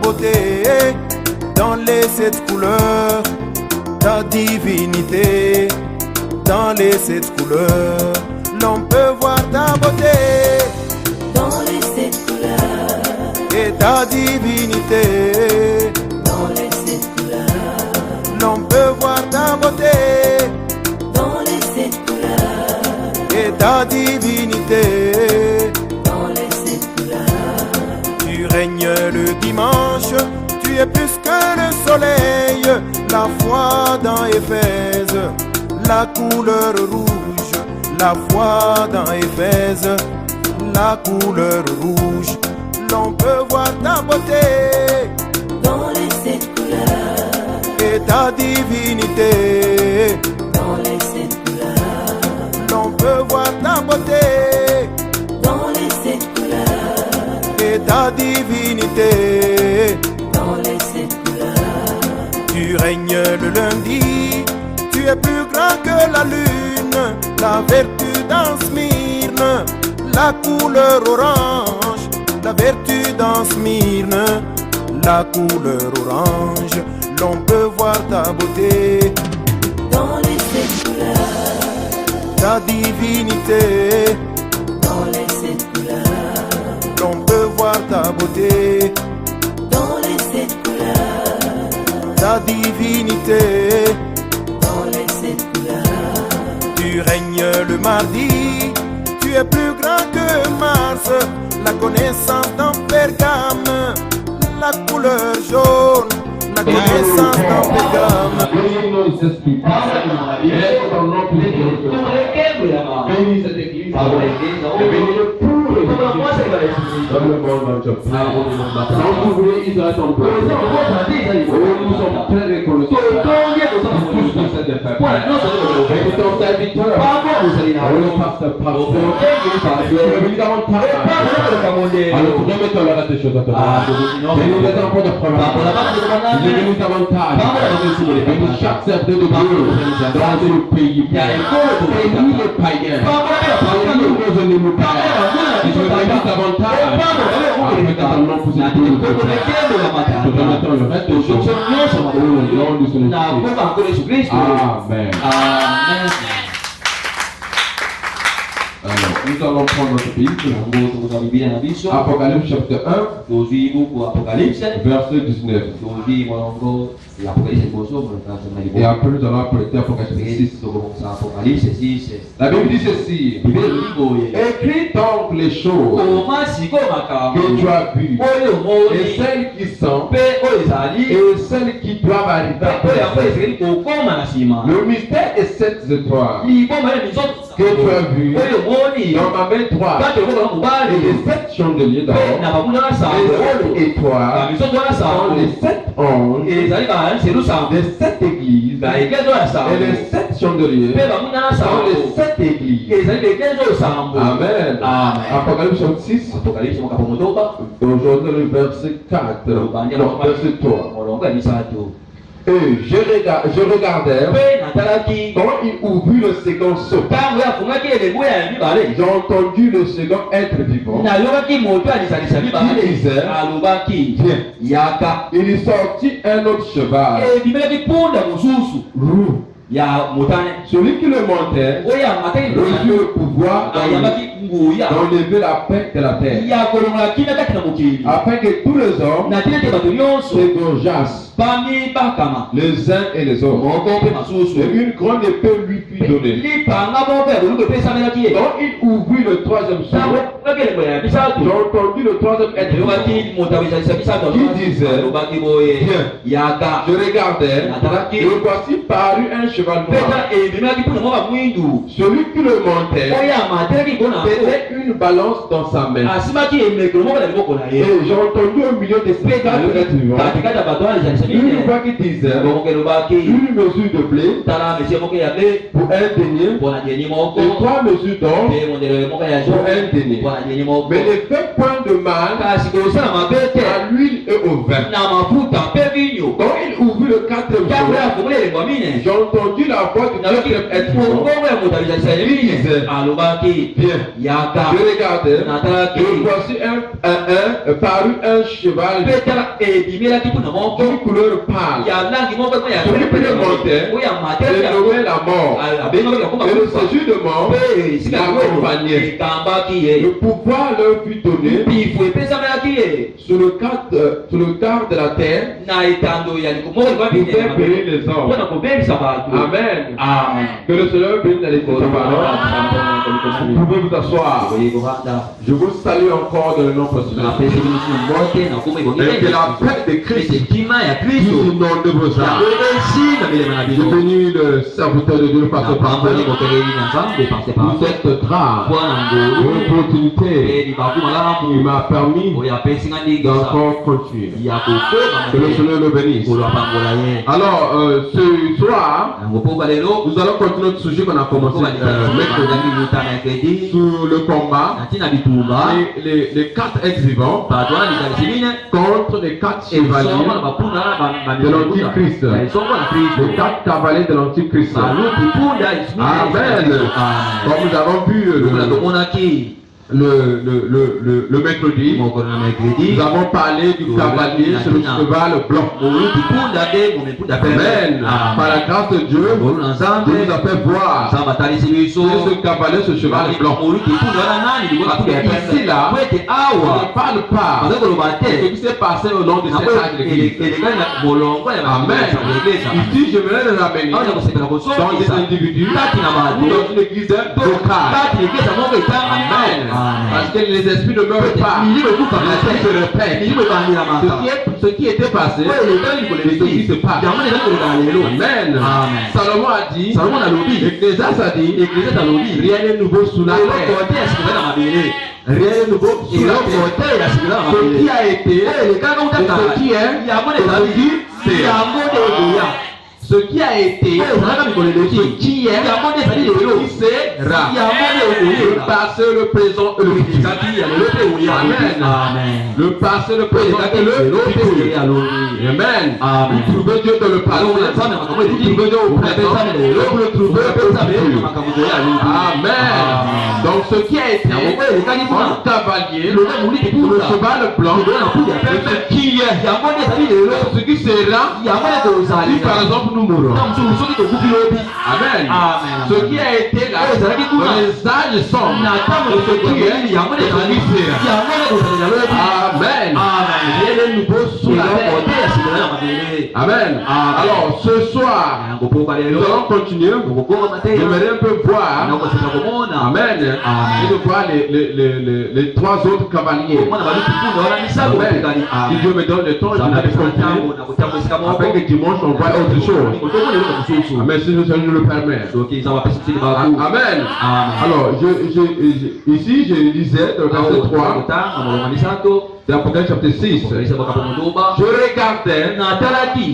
beauté dans les 7 couleurs, ta divinité dans les 7 couleurs. L'on peut voir ta beauté dans les 7 couleurs et ta divinité dans les 7 couleurs. L'on peut voir ta beauté dans les 7 couleurs et ta divinité dans les 7 couleurs. Tu règnes le dimanche, tu es plus que le soleil. La foi dans Éphèse, la couleur rouge. La foi dans Éphèse, la couleur rouge. L'on peut voir ta beauté dans les 7 couleurs et ta divinité dans les 7 couleurs. L'on peut voir ta beauté dans les 7 couleurs et ta divinité dans les 7 couleurs. Tu règnes le lundi, tu es plus grand que la lune. La vertu dans Smyrne, la couleur orange. La vertu dans Smyrne, la couleur orange. L'on peut voir ta beauté dans les 7 couleurs, ta divinité dans les 7 couleurs, l'on peut voir ta beauté dans les 7 couleurs, ta divinité dans les 7 couleurs. Tu règnes le mardi, tu es plus grand que Mars. La connaissance dans Pergame, la couleur jaune. La connaissance dans Pergame. Bénis cette église, bénis le pour dans le monde entier. Quand vous voulez Israël ton peuple, nous sommes très reconnaissants pour tout ce que c'est de faire. Bénis ton serviteur, le pasteur, tu es venu dans mon travail. Alors remettons le reste des choses à toi. Bénis les enfants de frère. Il est venu davantage. Bénis chaque serviteur de Dieu dans le pays. Bénis les païens. Bénis nos ennemis païens. Je veux bénir davantage. Afin que ton nom puisse être glorifié. Nous remettons le reste des choses au nom du Seigneur Jésus-Christ. Amen. Alors, nous allons prendre notre Bible. Apocalypse chapitre 1, verset 19. Et après nous allons apprêter Apocalypse 6. La Bible dit ceci. Écris donc les choses que tu as vues et celles qui sont et celles qui doivent arriver. Le mystère est cette étoile que tu as vu dans ma main droite et les 7 chandeliers d'or, les 7 étoiles sont les 7 anges des 7 églises et les 7 chandeliers sont les 7 églises. Amen. Apocalypse 6, aujourd'hui le verset 4, non, verset 3. Et je regardais quand il ouvrit le second sceau. J'ai entendu le second être vivant qui disait, viens. Il est sorti un autre cheval roux. Celui qui le montait reçut le pouvoir d'enlever la paix de la terre, afin que tous les hommes se gorgeassent les uns et les autres. Et une grande épée lui fut donnée. Quand il ouvrit le troisième sceau, j'ai entendu le troisième être qui disait, viens. Je regardais, et voici paru un cheval noir. Celui qui le montait tenait une balance dans sa main. Et j'ai entendu au milieu des 4 êtres vivants une voix qui disait, une mesure de blé pour un denier et 3 mesures d'or pour un denier. Mais ne faites point de mal à l'huile et au vin. Quand il ouvrit le 4e jour, j'ai entendu la voix du quatrième être vivant qui disait, viens. Je regardais, et voici parut un cheval d'une couleur pâle. Celui qui le montait, il nommait la mort. Et le séjour de mort l'accompagnait. Le pouvoir leur fut donné sur le quart de la terre pour faire périr les hommes. Amen. Que le Seigneur bénisse les paroles. Vous pouvez vous asseoir. Je vous salue encore dans le nom possible. Et que la paix de Christ vous inonde vos âmes. Je bénis le serviteur de Dieu par ce parfait. Vous êtes grave. L'opportunité il m'a permis d'encore continuer. Que le Seigneur le bénisse. Alors, ce soir, nous allons continuer notre sujet qu'on a commencé mercredi sur le combat les 4 ex-vivants contre les 4 chevaliers de l'Antichrist. Les 4 cavaliers de l'Antichrist. Amen. Comme nous avons vu le mercredi, nous avons parlé du cavalier sur le cheval blanc. Amen. Par la grâce de Dieu, Dieu nous a fait voir ce cavalier, ce cheval blanc. Ici là, on ne parle pas de ce qui s'est passé au long de cette âge de l'Église. Amen. Ici, je voudrais les amener dans des individus ou dans une église locale. Amen. Parce que les esprits ne meurent pas. Ils se répètent. Ce qui était passé, et ce qui se passe. Amen. Salomon a dit, Ecclésiaste a dit, rien n'est nouveau sous la terre. Rien n'est nouveau sous la terre. Ce qui a été, et ce qui est, aujourd'hui, c'est ce qui a été, ce qui est, ce qui sera, le passé, le présent et le futur. Amen. Le passé, le présent et le futur. Amen. Vous trouvez Dieu dans le passé, vous trouvez Dieu au présent, vous le trouvez au futur. Amen. Donc ce qui a été, un cavalier, le cheval blanc, ce qui est, ce qui sera, si par exemple nous mourons. Amen. Ce qui a été là, dans les âges sombres, ce qui est, ce qui sera. Amen. Rien n'est nouveau sous la terre. Amen. Alors ce soir, nous allons continuer. J'aimerais un peu voir. Amen. Et de voir les 3 autres cavaliers. Si Dieu me donne le temps, je vais continuer. Après que dimanche, on voit autre chose. Amen. Si le Seigneur nous le permet. Amen. Alors, ici, je disais dans le verset 3. C'est Apocalypse chapitre 6. Je regardais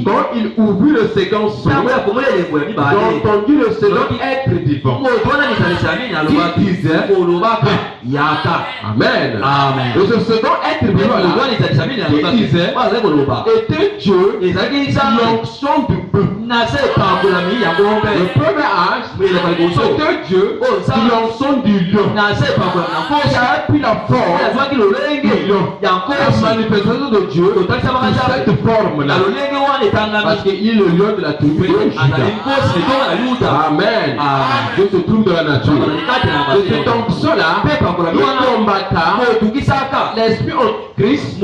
quand il ouvrit le second son. J'ai entendu le second être vivant qui disait Amen. Et ce second être vivant qui disait était Dieu l'onction du bœuf. Le premier âge c'était Dieu l'onction du lion. Qui a pris la forme du lion. La manifestation de Dieu sous cette forme-là. Parce qu'il est le lion de la tribu de Juda. Amen. Dieu se trouve dans la nature. Et c'est donc cela qui combatta l'esprit en Christ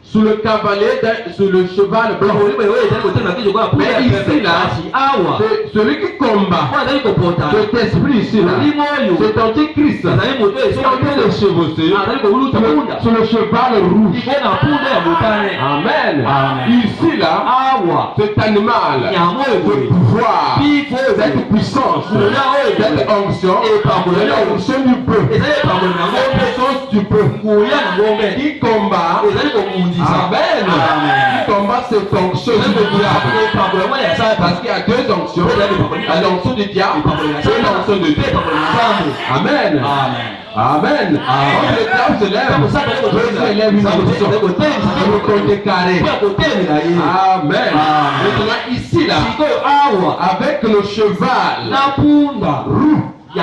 sous le cavalier, sous le cheval blanc. Mais ici là, celui qui combat cet esprit ici là, c'est Antichrist qui est en train de chevaucher sur le cheval rouge. Amen. Ici là, cet animal, ce pouvoir, cette puissance, cette onction, l'onction du peuple, la puissance du peuple qui combat. Amen. Qui combat avoir cette onction du diable. Parce qu'il y a deux onctions. L'onction du diable et l'onction de Dieu. Amen. Amen. Quand le diable se lève, Dieu se lève une onction. Le côté carré. Amen. Maintenant ici là, avec le cheval roux, il y a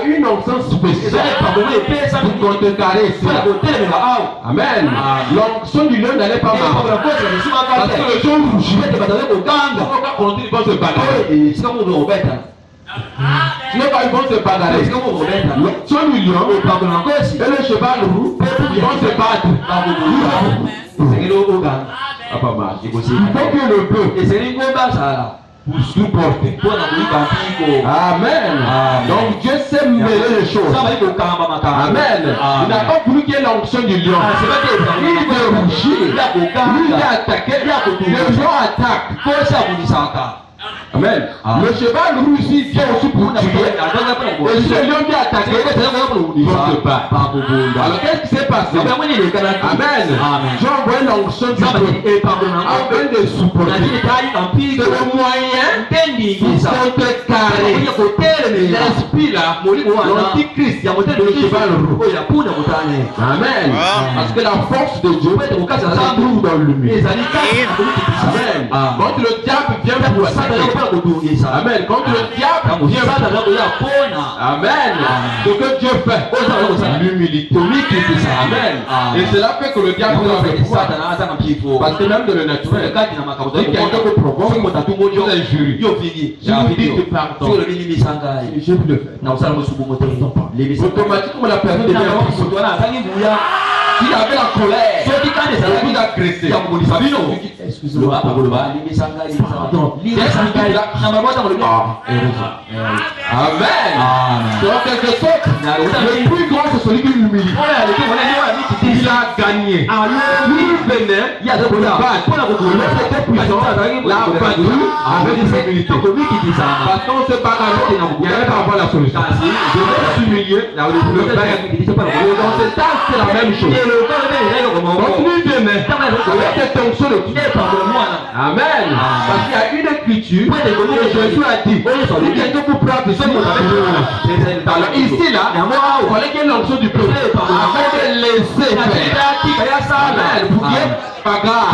une onction spéciale pour contrecarrer ici là. Amen. L'onction du lion n'allait pas marcher. Parce que le lion rougit. Pourquoi ils vont se bagarrer? Sinon quand ils vont se bagarrer, l'onction du lion et le cheval roux, ils vont se battre. Ah, pas mal. Il faut que le bœuf pour supporter. Amen. Donc Dieu sait mêler les choses. Amen. Il n'a pas voulu qu'il y ait l'onction du lion. Il veut rougir. Lui il a attaqué. Le lion attaque. Amen. Le cheval roux ici vient aussi pour tuer. Et si le lion vient attaquer, il va se battre. Alors qu'est-ce qui s'est passé? Amen. J'ai envoyé l'onction du peuple afin de supporter. C'est le moyen pour contrecarrer l'esprit là, l'antichrist, le cheval roux. Amen. Parce que la force de Dieu se trouve dans l'humain. Amen. Quand le diable vient pour attaquer, amen. Quand le diable vient, amen. Ce que Dieu fait, l'humilité. Amen. Et cela fait que le diable doit faire pouvoir. Parce que même dans le naturel, si quelqu'un vous provoque, vous injuriez. Si vous dites pardon, je vous le fais. Automatiquement, la personne devient s'il avait la colère, il vous a agressé. Excusez-moi, Amen. Donc, quelque sorte, le plus grand, c'est celui qui l'humilie. Il a gagné. Lui venait, il y a de battre. C'était puissant, l'a battu avec l'humilité. Parce qu'on se bagarre, il n'y avait pas à avoir la solution. Je vais s'humilier, donc c'est la même chose. Donc lui venait avec cette onction de Dieu. Amen. Parce qu'il y a une écriture que Jésus a dit. Quelqu'un vous prend ce alors ici là, il fallait qu'il y ait l'onction du peuple afin de laisser faire. Amen. Pour qu'il y ait bagarre.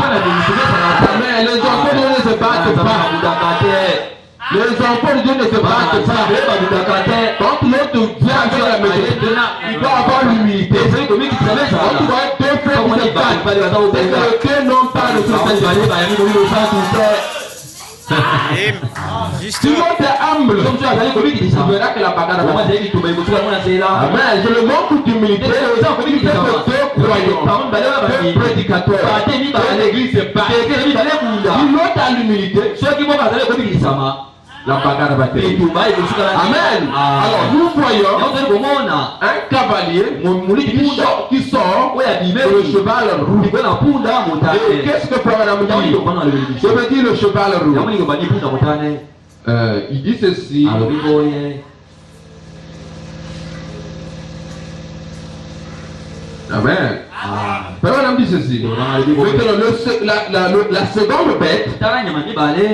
Amen. Les enfants de Dieu ne se battent pas. Les enfants de Dieu ne se battent pas. Quand l'autre vient avec la maison, il doit avoir l'humilité. Quand tu vois deux frères qui se battent, c'est que non pas le si l'autre est humble, tu verras que la bagarre va. Amen. Je le manque d'humilité. Il fait que deux croyants, deux prédicateurs, l'église se bat. Si l'autre a l'humilité, la bagarre va être. Amen. Alors nous voyons un cavalier qui sort sur le cheval roux. Et qu'est-ce que Abraham dit? Je veux dire le cheval roux. Il dit ceci. Amen. Abraham dit ceci. La seconde bête,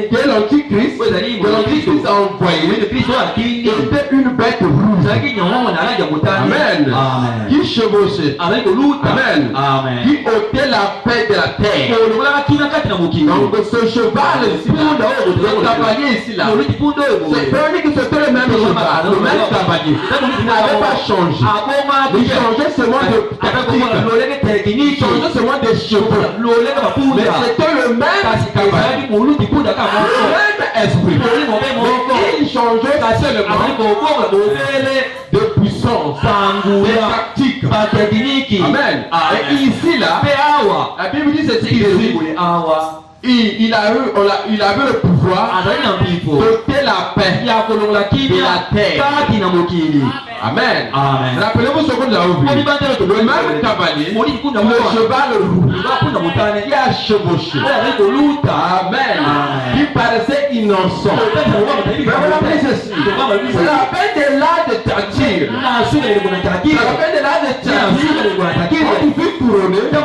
qui est l'antichrist, que l'antichrist a envoyé, était une bête rouge. Amen. Qui chevauchait. Amen. Qui ôtait la paix de la terre. Donc ce cheval, le cavalier ici là, c'est pas dit que c'était le même cheval, le même cavalier. Il n'avait pas changé. Il changeait seulement de tactique. Il changeait seulement des cheveux. Mais c'était le même cavalier. Le même esprit. Mais il changeait seulement de puissance, de tactique. Amen. Et ici là, la Bible dit c'est ici. Il a eu le pouvoir d'ôter la paix de la terre. Amen. Rappelez-vous ce qu'on a vu. Le même cavalier, le cheval roux, qui a chevauché. Amen. Qui paraissait innocent. C'est la peine de l'art de tâtir. C'est la peine de l'art de tâtir. Quand tu fais couronner, il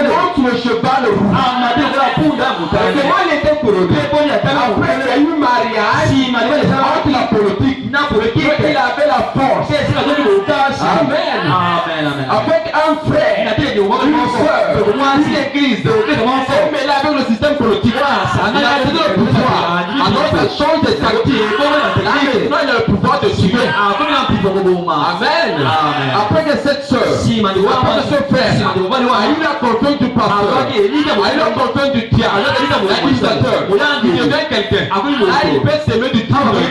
monte le cheval roux. Comment il était couronné? Après, il y a eu mariage entre la politique. Il avait la force. Amen. Avec un frère, une soeur, une église. Mais là, avec le système politique, il a donné le pouvoir. Alors, ça change de tactique. Maintenant, il a le pouvoir de suivre. Amen. Après que cette soeur, après que ce frère, a eu la confiance du pasteur, a eu la confiance du diable, l'administrateur, il devient quelqu'un. Là, il peut s'aimer du travail.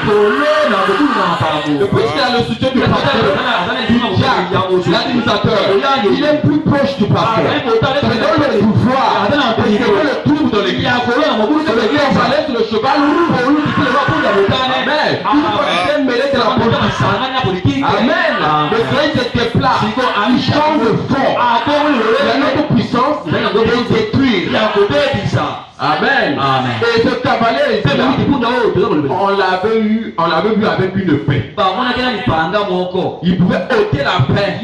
Et puisqu'il a le soutien du pasteur, du diable, l'administrateur, il est plus proche du pasteur. Ça donne le pouvoir. C'est le trouble dans l'église. Il fallait sur le cheval rouge. Amen. Il faut mêler de la politique. Amen. Le soleil se déplace. Il change de fond. Il y a notre puissance de détruire. Amen. Et ce cavalier, on l'avait vu avec une paix. Il pouvait ôter la paix.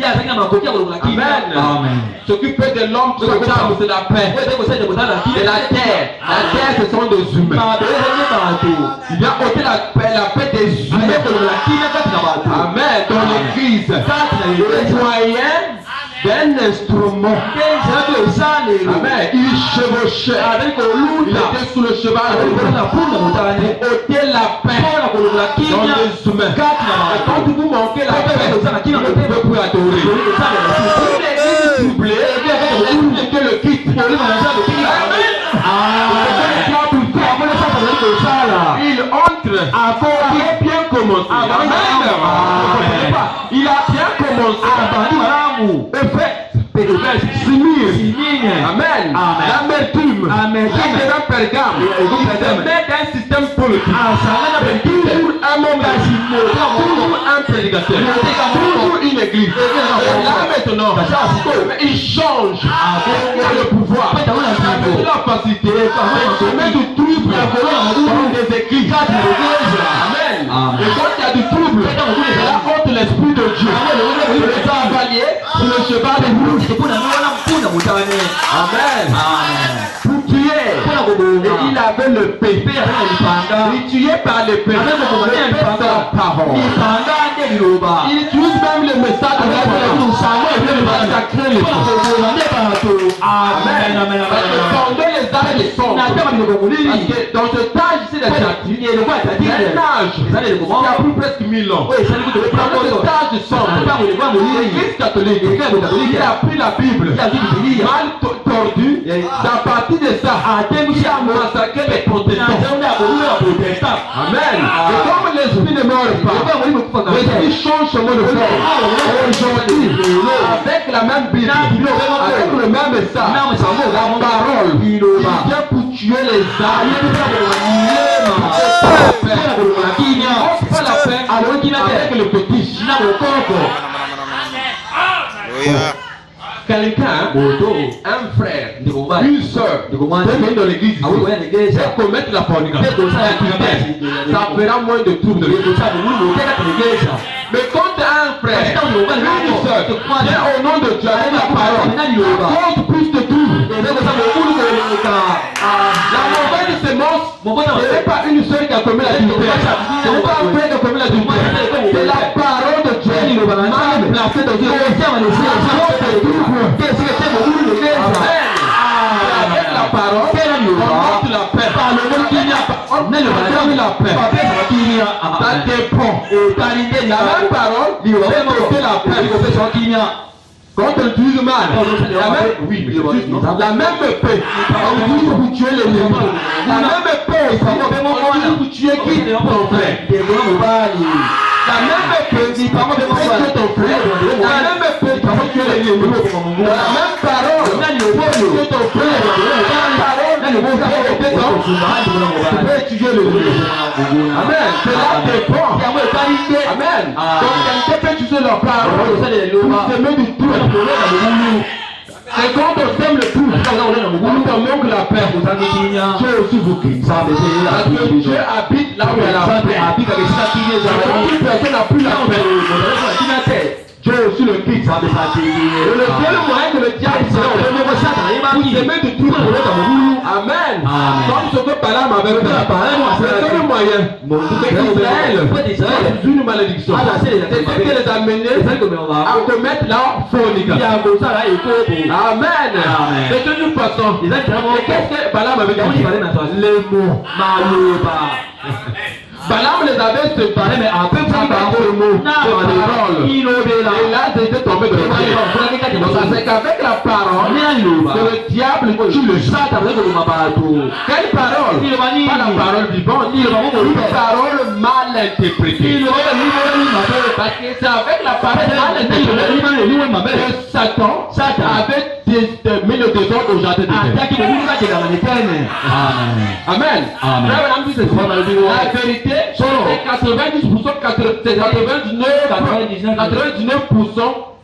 Amen. S'occuper de l'homme, c'est la paix. C'est la terre. La terre, ce sont des humains. Il vient ôter la paix des humains. Amen. Dans l'église, le moyen d'un instrument. Amen. Il chevauchait. Il était sous le cheval pour ôter la paix dans les humains. Quand vous manquez la paix, vous ne pouvez plus adorer. Troublé, que le quitte. Il entre il a bien commencé. Il a bien commencé. Amen. L'amertume. La pergame. Il se met dans un système politique. Toujours un homme toujours un prédicateur. Toujours une église. Et là maintenant, il change le pouvoir. La capacité. Il se met du trouble dans les églises. Amen. Et quand il y a du trouble, là contre l'esprit de Dieu. Le cavalier sur le cheval rouge. Amen. Pour tuer. Et il avait le paix. Il tuait par le paix. Par la parole. Il utilise même le message de la Amen. Les âges sont. Parce que dans ce âge ici des statues, il y a un âge qui a plus presque 1000 ans. Dans ce âge de sang, l'Église catholique, il a pris la Bible mal tordue. À partir de ça, il a massacré les protestants. Amen. Et comme l'esprit ne meurt pas, l'esprit change son mode de forme. Aujourd'hui, avec la même Bible, avec le même message, la parole, il vient pour tuer les âmes. On fait la paix avec le petit. Quelqu'un, un frère, une soeur, peut venir dans l'église et commettre la fornication. Ça fera moins de troubles de l'église. Mais quand tu as un frère, une soeur, viens au nom de Dieu avec la parole, cause plus de troubles. La mauvaise sémence, ce n'est pas une soeur qui a commis la dignité. Ce n'est pas un frère qui a commis la dignité. C'est la parole de Dieu mal placée dans une avec la parole, on montre la paix. Par le monde qu'il n'y a pas, on met la paix. Ça dépend. La même parole, c'est porter la paix. Quand on utilise mal, la même paix, on utilise pour tuer les ennemis. La même paix, on utilise pour tuer qui? Ton frère. La même paix, c'est pas moi de ton frère. La même paix, c'est pas moi de tuer les ennemis. La même parole, c'est ton frère. Tu peux étudier le livre. Amen. Cela dépend. Amen. Donc, quelqu'un peut utiliser leur parole pour semer du tout. Et quand on sème le tout, on te manque la paix. Dieu aussi vous quitte. Parce que Dieu habite là où il y a la paix. Toute personne n'a plus la paix. Dieu aussi le quitte. Et le seul moyen que le diable c'est semer du trouble. Amen. Comme ce que Balaam avait fait. C'est le moyen d'Israël sous une malédiction. C'était de les amener à commettre la fornication. Amen. De toute façon, qu'est-ce que Balaam avait dit? Les mots. Balaam les avait séparés, mais après ça, il a fait le mot, parole. Et là, c'était tombé de la donc, c'est qu'avec la parole, que le diable tue le chat. Quelle parole? Pas la parole vivante, une parole mal interprétée. Parce que c'est avec la parole mal interprétée que Satan avait mis le désordre au jardin d'Éden. Amen. La vérité, c'est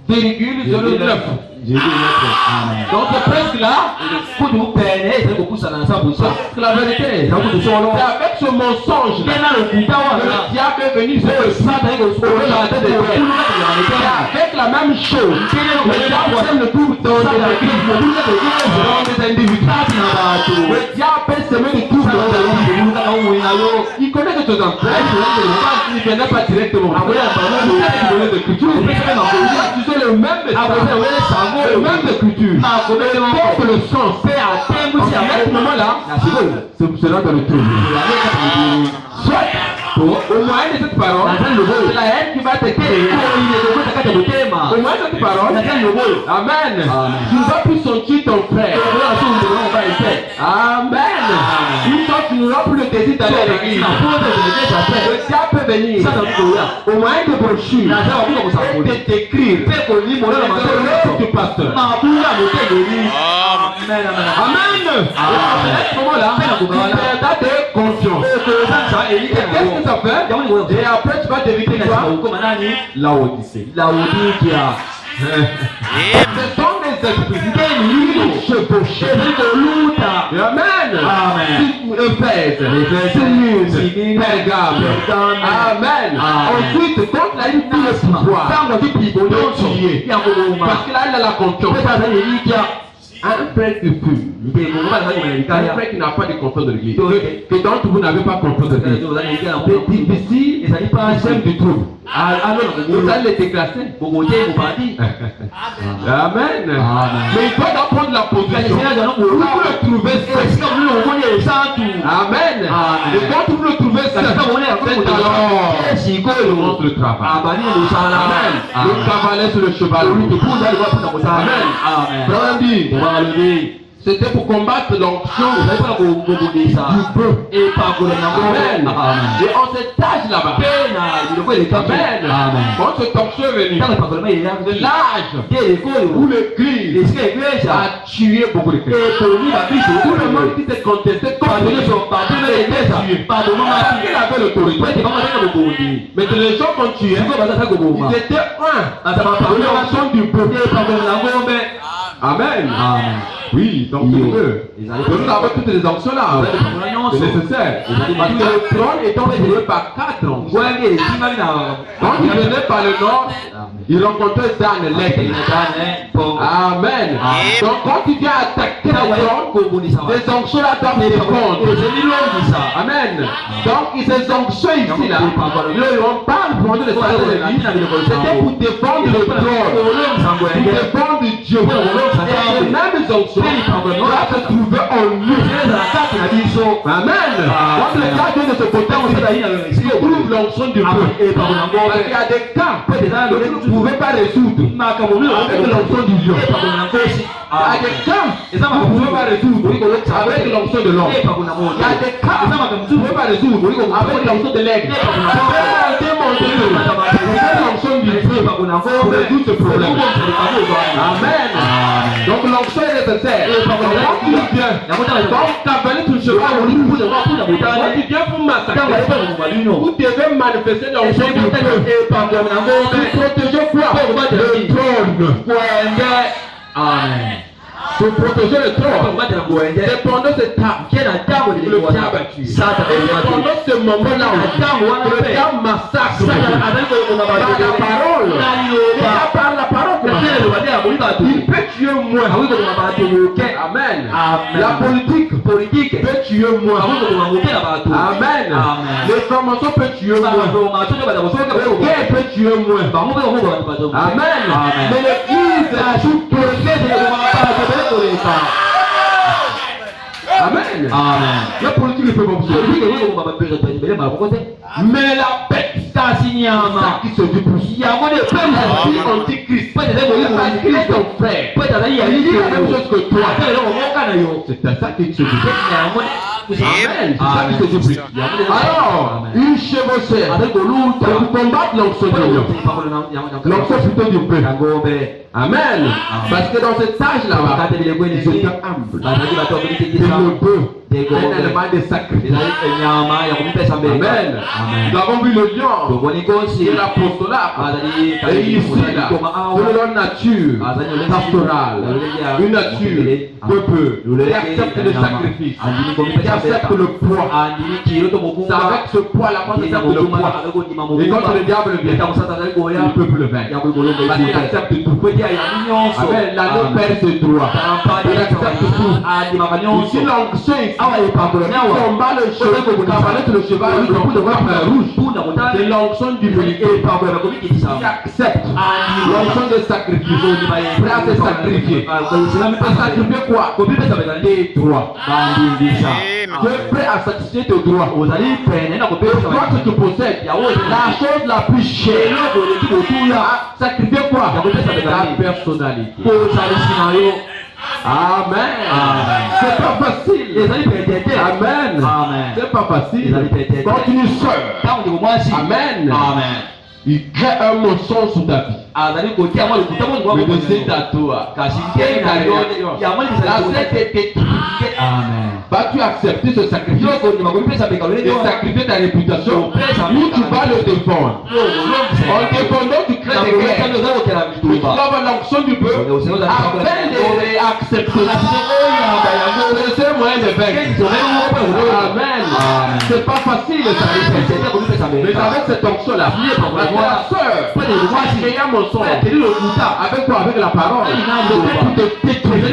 99,09. Donc c'est presque là. C'est la vérité. C'est avec ce mensonge que le diable est venu se avec la même chose. Le diable sème le trouble dans les individus. Le diable sème le trouble dans les individus. Il connaît que tes enfants. Il ne venait pas directement. Tu sais le même message. Le même écriture. Pour le sens. À ce moment-là, c'est là dans le trou. Soit au moyen de cette parole, c'est la haine qui va te tuer. Au moyen de cette parole, amen. Tu ne vas plus sentir ton frère. Amen. Une fois tu n'auras plus le désir d'aller à l'église. Le diable peut venir au moyen de brochures et de t'écrire du pasteur. Amen. À ce moment-là, tu perdras de confiance. Qu'est-ce que ça fait? Et après tu vas devenir quoi? Laodicée. Ce sont des esprits qui chevauchent. Amen. Éphèse, Pergame. Amen. Ensuite, quand il a eu tout le pouvoir, de tuer. Parce qu'il a la confiance. Un frère qui fume, un frère qui n'a pas de confiance de l'église, que donc vous n'avez pas confiance de l'église, d'ici, j'aime du trouble. Vous allez les déclasser. Amen. Mais il doit prendre la position pour le trouver. Amen. Et quand vous le trouvez, c'est alors il montre le travail. Amen. Le cavalier sur le cheval. Amen. C'était pour combattre l'onction du peu. Et par Amen. Et on se tâche là-bas. Amen. Quand ce torchon est venu, de l'âge où l'église a tué beaucoup de chrétiens. Tout le monde qui s'est contesté contre l'église parce qu'il avait l'autorité. Mais que les gens ont tué, ils étaient un de l'onction du peuple. Amen. Oui, donc nous avons toutes les onctions là. C'est nécessaire. Parce que le trône est entouré par 4 onctions. Quand il venait par le nord, il rencontrait Dan l'aigle. Amen. Donc quand il vient attaquer le trône, les onctions là doivent répondre. Amen. Donc ces onctions ici là, on parle pour de l'église, c'était pour défendre le trône, pour défendre Dieu. Et les mêmes onctions doivent se trouver en nous. Amen. Quand le cas vient de ce côté, on trouve l'onction du peuple. Parce qu'il y a des cas que vous ne pouvez pas résoudre avec l'onction du lion. Il y a des cas que vous ne pouvez pas résoudre avec l'onction de l'homme. Il y a des cas que vous ne pouvez pas résoudre avec l'onction de l'aigle. L'onction du feu pour résoudre ce problème. Amen. Donc l'onction est nécessaire. Quand tu viens, donc cavaler ton cheval, quand tu viens pour massacrer, vous devez manifester l'onction du feu. Pour protéger quoi? Le trône. Amen. Pour protéger le trône, c'est pendant ce temps que le diable a tué. Et pendant ce moment-là, le diable massacre par la parole. Par la parole, il peut tuer moins. Amen. La politique peut tuer moins. Amen. Les formations peuvent tuer moins. Le guerre peut tuer moins. Amen. Mais l'église ajoute que Amen. La politique ne peut pas bouger. Mais la paix, c'est ça qui se dépousse. Il y a un antichrist. Antichrist ton frère. Il dit la même chose que toi. C'est à ça qu'il se dépousse. Amen. C'est ça qui se dépousse. Alors, une chevauchée pour combattre l'onction de Dieu. L'onction plutôt du peuple. Amen. Parce que dans cet âge-là, ils étaient humbles. Le bœuf, un élément de sacrifice. Amen. Nous avons vu le lion et l'apostolat. Et ici, là, de leur nature pastorale, une nature de bœuf qui accepte le sacrifice, qui accepte le poids. C'est avec ce poids-là qu'on accepte le poids. Et quand le diable vient, il ne peut plus le vaincre. Parce qu'il accepte tout. Amen. L'agneau perd ses droits. Il accepte tout. Ici, l'onction ici, combat le cheval, le cheval, le rouge. C'est l'onction du militaire. Il accepte l'onction de sacrifice. Prêt à se sacrifier. À sacrifier quoi? Tes droits. Tu es prêt à sacrifier tes droits. Le droit que tu possèdes, la chose la plus chère. Sacrifier quoi? La personnalité. Amen. C'est pas facile. Amen. C'est pas facile. Continue seul. Amen. Il crée un mensonge sous ta vie. Mais de cet à toi. La vas-tu accepter ce sacrifice et sacrifier ta réputation ou tu vas le défendre? En défendant, tu crées des guerres. Tu dois avoir l'onction du peuple afin de accepter. C'est le seul moyen de vaincre. Amen. C'est pas facile le sacrifice. Mais avec cette onction-là, la soeur, il y a un mensonge. Avec quoi? Avec la parole. Pour te détruire.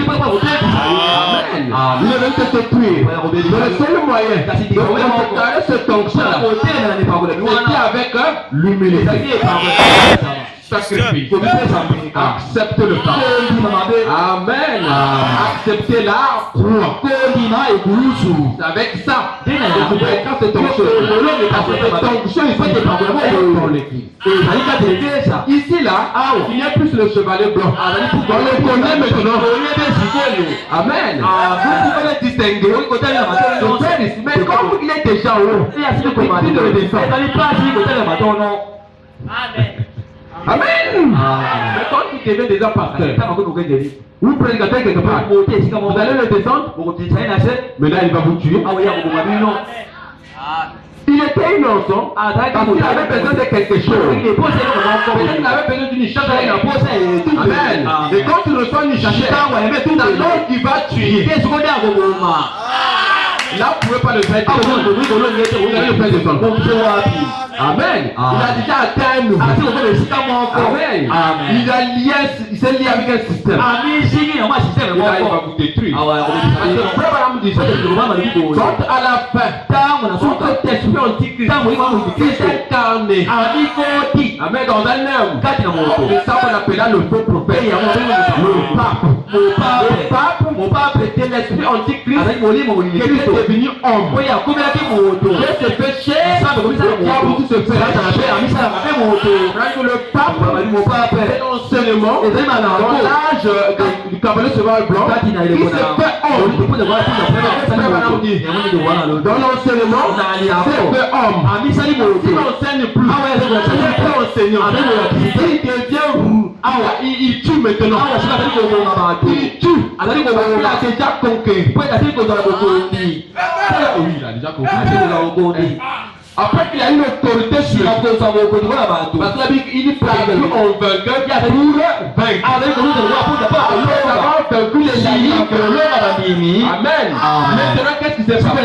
Amen. Il veut te détruire. Mais le seul moyen de contrecarrer cette onction-là, c'est avec l'humilité. Sacrifice. Accepte le temps. Amen. Acceptez la croix. C'est avec ça que tu vaincras cette onction. Cette onction, il faut te dans l'église. Ici, là, il n'y a plus le chevalier blanc. On le connaît maintenant. Amen. Vous pouvez le distinguer. Mais comme il est déjà haut, il a de le descendre. Amen. Mais quand tu deviens déjà pasteur ou prédicateur quelque part, vous allez le descendre, mais là il va vous tuer. Il était innocent parce qu'il avait besoin de quelque chose. Peut-être qu'il avait besoin d'une chasse. Amen. Et quand tu reçois une chasse, c'est l'autre qui va tuer. Là, vous ne pouvez pas le faire. Vous allez le faire descendre. Amen. Il a déjà atteint un niveau. Amen. Il s'est lié avec un système. Là, il va vous détruire. Parce que le frère Abraham disait, quand à la fin, tout esprit antichrist est incarné. Amen. Dans un homme. C'est ça qu'on appela le faux prophète. Le pape. Mon pape était l'esprit antichrist qui est devenu homme. Qui s'est fait chair. Qui a voulu se faire. Le pape est l'enseignement dans l'âge du cavalier cheval blanc qui s'est fait homme. Dans l'enseignement, c'est fait homme. Il n'enseigne plus. Il est enseignant. Il devient roux. Il tue maintenant. Il tue. Il a déjà conquis. Oui, il a déjà conquis. Après qu'il a eu l'autorité sur la parce que la Bible il dit parce qu'on vainqueur pour vaincre. Après avoir vaincu les ennemis, Amen. Maintenant, qu'est-ce qui s'est passé?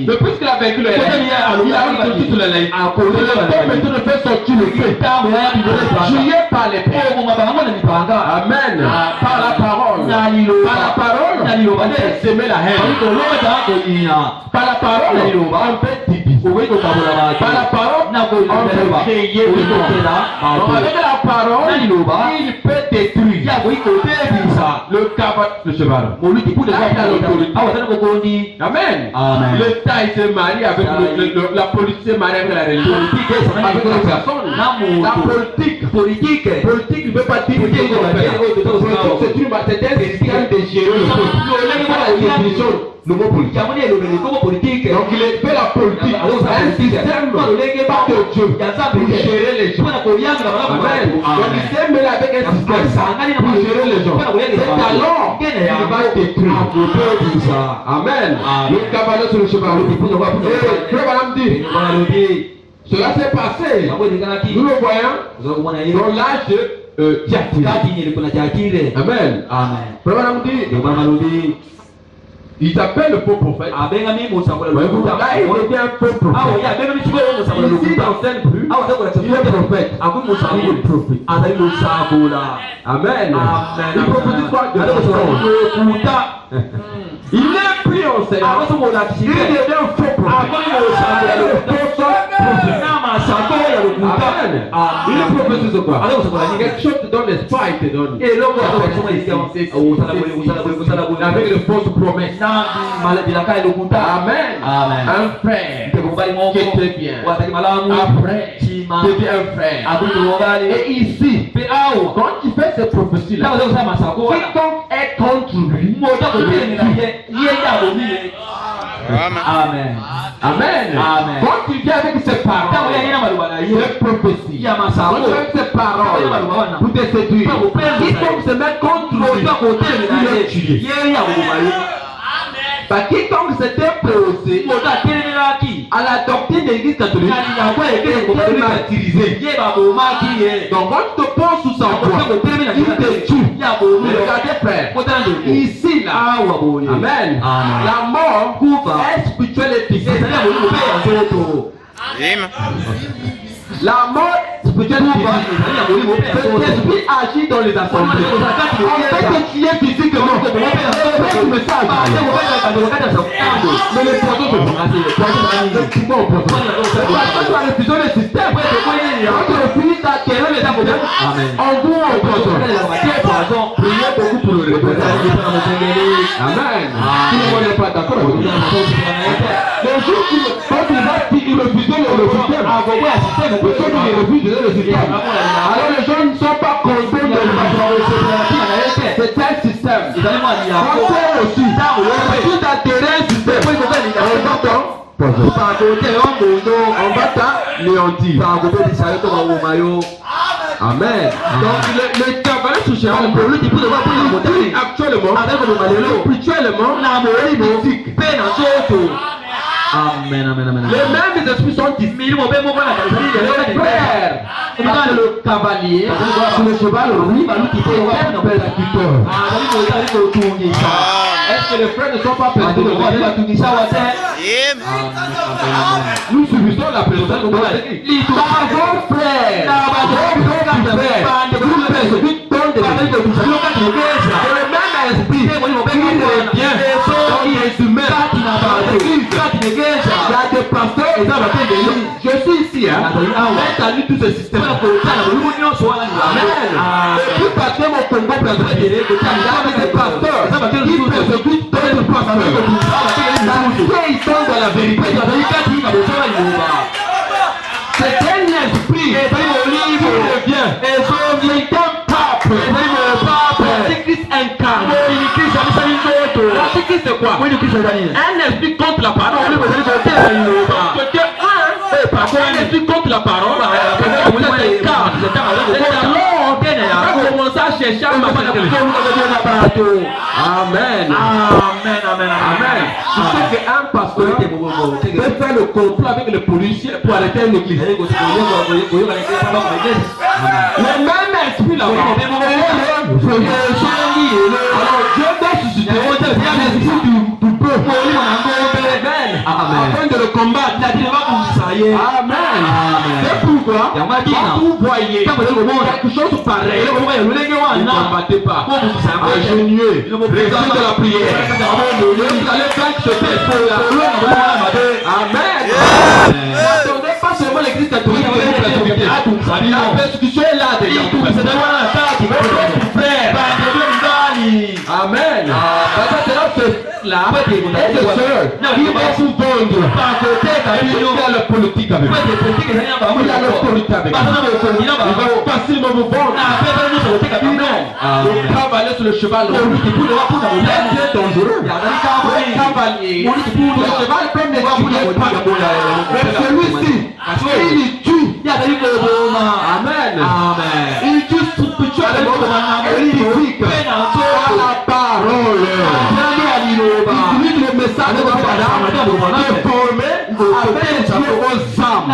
Depuis qu'il a vaincu le laïc, il a vaincu tout le laïc. Maintenant, de faire sortir le feu. Tué par les pères. Amen. Par la parole. Par la parole, on peut semer la haine. Par la parole, on peut diviser. Par la parole, on peut créer le mal. Donc avec la parole, il peut détruire. Le cabot, le cheval. Amen. L'État se marie avec la politique se marie avec la religion. Avec la personne. La politique ne veut pas dire que c'est un système de gérer le peuple. Le mot politique. Donc il fait la politique. Un système pas de Dieu pour gérer les gens. Amen. Donc il s'est mêlé avec un système pour gérer les gens. C'est alors qu'il va détruire. Amen. Le cavalier sur le cheval. Et frère Madame dit, cela s'est passé. Nous le voyons dans l'âge de Thyatire. Amen. Frère Madame dit, ils appellent le faux prophète. Là, il était un faux prophète. Ici, dans scène plus, il est prophète. Il est prophète. Amen. Il prophétise quoi de il est pris en scène. Il devient un faux prophète. Amen. Il prophétise quoi? Quelque chose te donne l'espoir, il te donne. Avec de fausses promesses. Amen. Un frère qui est très bien. Après, devient un frère. Et ici, quand il fait cette prophétie-là, quiconque est contre lui, Amen. Quand il vient avec ses paroles, ses prophéties, quand il vient avec ses paroles pour te séduire, quiconque se met contre lui, il est tué. Quiconque s'était opposé à la doctrine de l'Église catholique était martyrisé. Donc quand tu te penses sous sa voix, il te tue. Regardez frère, ici là, Amen. La mort est spirituelle et physique. La mort spirituelle et l'esprit agit dans les assemblées. En fait que tu es physiquement, c'est le message. Mais les poissons se font. Quand tu as refusé le système, quand tu refuses d'acquérir les apôtres, en vous au poisson. Priez beaucoup pour le représentant. Amen. Tout le monde n'est pas d'accord avec vous. Le jour où il refusait le système, alors les gens ne sont pas contents de le c'est un système. Quand aussi, refuse d'adhérer un système, on va t'anéantir. Amen. Donc le cavalier sous cheval, actuellement, spirituellement, politique. Amen. Les mêmes esprits sont dismis. Frère, le cavalier sur le cheval, est-ce que les frères ne sont pas persécutés? Nous subissons la présence de l'Église. Vos frères, vous persécutez le même esprit qui revient dans les humains. Il y a des pasteurs et je suis ici, mettre à lui tout ce système. Et puis passer mon Congo président, il y a des pasteurs qui persécutent d'autres pasteurs. Ils sont dans la vérité. C'est un esprit qui revient. Il est un pape. Christ incarné. Christ c'est quoi? Un esprit contre la parole. Un esprit contre la parole. On va commencer à chercher à Amen. Tu sais qu'un pasteur peut faire le complot avec le policier pour arrêter une église. Le même esprit là-bas. Alors Dieu doit susciter l'esprit du bœuf. Afin de le combattre. Amen. C'est pourquoi, quand vous voyez quelque chose pareil, ne combattez pas. Agenouillez, restez dans la prière. Vous allez vaincre ce test. Amen. N'attendez pas seulement l'église catholique pour la vérité. La persécution est là déjà. Amen. Là, et ce soeur qui va vous vendre parce que il a la politique avec vous. Il a l'autorité avec vous. Il va facilement vous vendre. Le cavalier sur le cheval rouge est dangereux. Le cavalier, le cheval peut ne tuer pas. Mais celui-ci, il tue. Amen. Il tue spirituellement et physique par la parole. Il dit le message de la parole est formé avec Dieu aux âmes.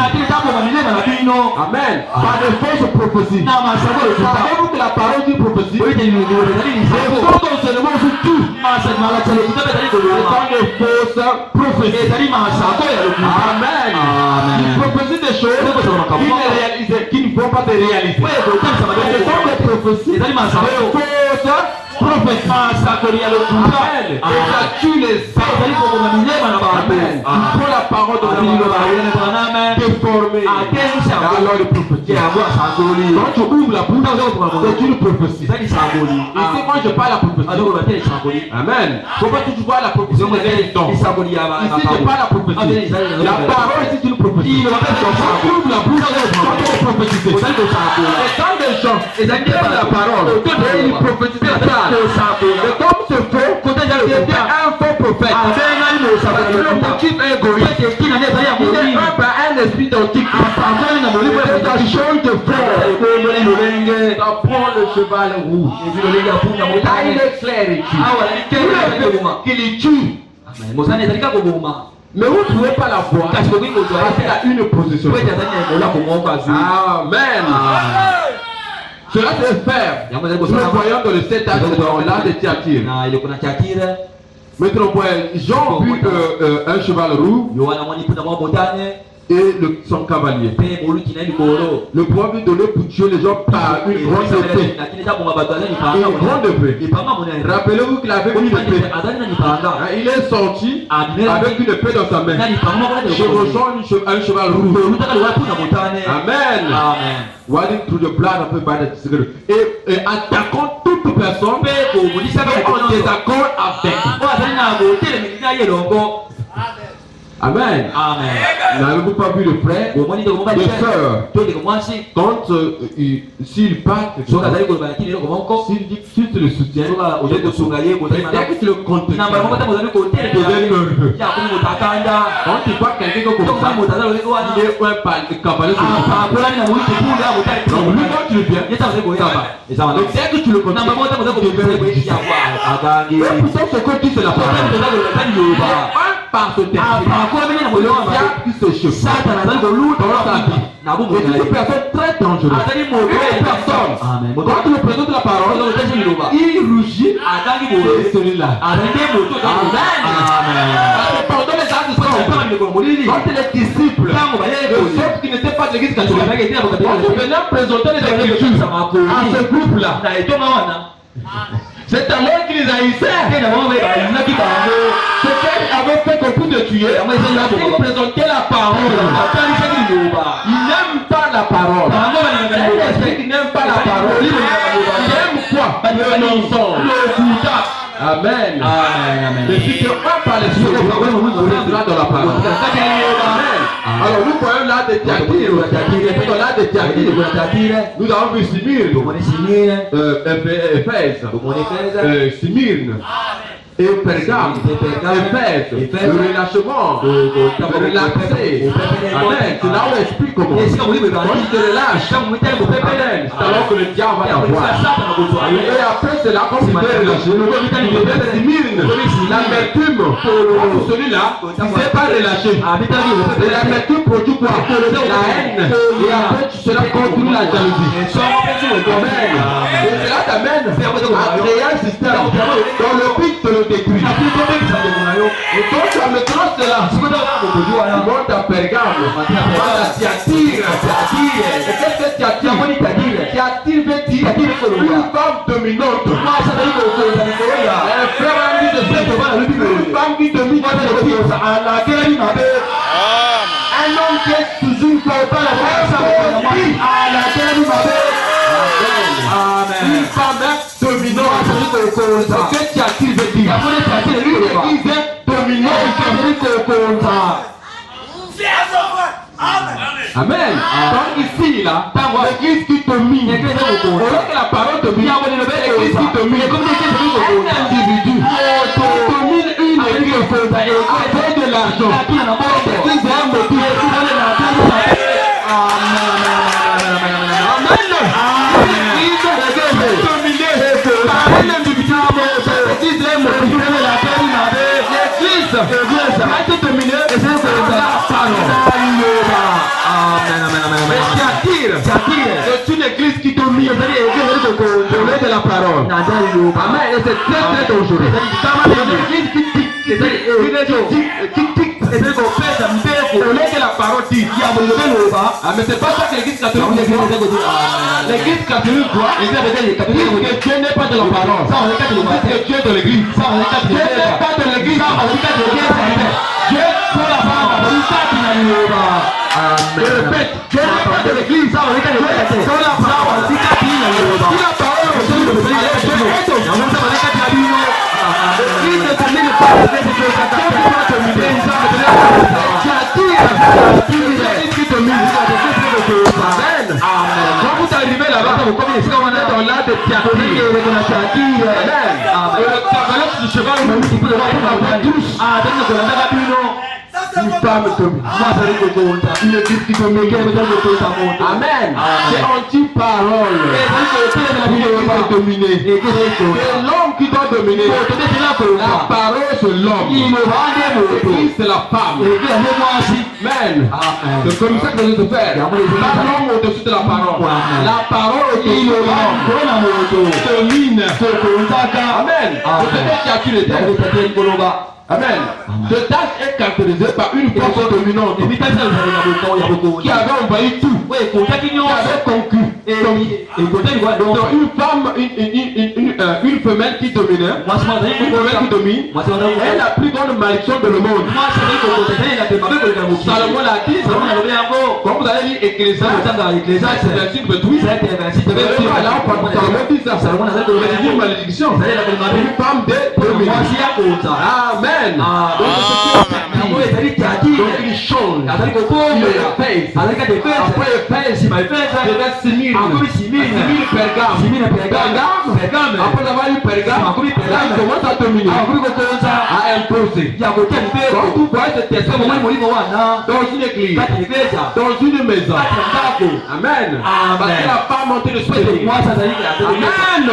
Amen. Par de fausses prophéties. Savez-vous que la parole dit prophétie? Les faux enseignements sur tout. Ce sont des fausses prophéties. Amen. Ils prophétient des choses qui ne vont pas se réaliser. Ce sont des prophéties. Des fausses prophéties. Amen. Et ça tue les âmes. Amen. Pour la parole de Dieu déformée. Alors le prophétique. Quand tu ouvres la bouche, c'est une prophétie. Ici quand je parle la prophétie. Amen. Pourquoi tu vois la prophétie? Ici je parle la prophétie. La parole c'est une prophétie. Quand tu ouvres la bouche, c'est une prophétie. Et quand les gens aiment la parole, ils prophétisent la parole. Et comme ce faux, c'était un faux prophète. Le motif est égoïste. Il est un par un esprit d'antique. Ça change de forme. Ça prend le cheval rouge. Là il est clair qu'il est tue. Mais vous ne pouvez pas la voir. Parce qu'il a une position. Amen. Cela se fait. Nous voyons dans le 7 actes dans l'art de Thyatire. Maintenant, Jean vu un cheval roux et son cavalier. Le pouvoir lui donner pour tuer les gens par une grande épée. Une grande épée. Rappelez-vous qu'il avait une épée. Il est sorti avec une épée dans sa main. Chevauchant un cheval roux. Amen. Walking through the blood of the et attaquant toute personne en désaccord avec. Amen. N'avez-vous pas vu le frère, le soeur, quand s'il part, s'il dit que tu le soutiens, dès que tu le contentes, il devient nerveux. Quand tu vois quelqu'un comme ça, il est un cavalier sur le donc lui quand tu le viens, ça va. Donc dès que tu le contentes, il devient pourtant ce qu'on dit c'est la parole. Par ce terme. Qui se chauffe. C'est une personne très dangereuse. Une personne. Quand tu le présentes la parole, il rougit. C'est celui-là. Amen. Pendant les actes de quand les disciples, ceux qui n'étaient pas de l'église catholique, quand tu venais présenter les écritures à ce groupe-là, c'est alors qu'ils haïssaient. Ce qu'ils avaient fait beaucoup de tuer, ils présentaient la parole. Ils n'aiment pas la parole. Ils n'aiment pas la parole. Ils aiment quoi? Le mensonge. Le Bouddha. Amen. Mais si tu vas par l'esprit, on restera dans la parole. Amen. Alors nous voyons là des Thyatire. Dans l'art de Thyatire, nous avons vu Smyrne, Éphèse, Smyrne. Et Pergame, Éphèse, le relâchement, relaxer. Amen. C'est là où on explique comment. Quand tu te relâches, Amen. C'est alors que le diable va t'avoir. Et après, c'est là qu'on se fait relâcher. Smyrne, l'amertume l'amertume, celui-là, il ne s'est pas relâché. Et l'amertume produit quoi? La haine. Et après, tu seras contre la jalousie. Amen. Et cela t'amène à créer un système dans le but de le détruire. Et toi, tu as maintenant cela. Tu montes à Pergame. Tu attires. Et qu'est-ce que tu attires? Tu attires une femme dominante. Un frère ami de cette femme qui domine un homme qui est toujours pas la Amen. Une femme dominante. Ce que tu attires veut dire. Une église dominante. Amen. Donc ici, là, l'église qui domine. Au lieu que la parole domine, l'église qui domine. Un individu qui domine une église avec de l'argent. L'église est un motif. C'est une église qui domine de la parole. Amen. Et c'est très dangereux. Une église qui au lieu que la parole dit, mais c'est pas ça que l'église catholique dit. L'église catholique croit que Dieu n'est pas de la parole. Que Dieu est de l'église. Dieu n'est pas de l'église. Dieu est pour la parole. Je répète, Dieu n'est pas de l'église. Dieu est pour la parole. Si la parole quand vous arrivez là-bas, vous commencez dans l'art de théâtre. Le cavalier du cheval, une femme domine. Une église qui domine. Amen. C'est anti-parole. Pour dominer. C'est l'homme qui doit dominer. La parole c'est l'homme. L'église c'est la femme. Amen. C'est comme ça que vous devez faire. Pas l'homme au-dessus de la parole. La parole au-dessus de l'homme. Domine. Amen. Vous savez qui a tué les têtes. Amen. Ce tâche est caractérisée par une force dominante qui avait envahi tout, qui avait conquis. Donc une femme, une femelle qui dominait, une femelle qui domine, est la plus grande malédiction de le monde. Salomon l'a dit, quand vous allez lire Ecclésiaste, verset 28, là on parle de Salomon dit ça, c'est une malédiction, une femme de domination. Amen. Donc il change, il pèse. Après il pèse, il devient simile. Pergame. Après avoir eu Pergame, là il commence à dominer, à imposer. Quand vous voyez cette personne dans une église, dans une maison, amen. Parce que la femme monte le spirit. Amen.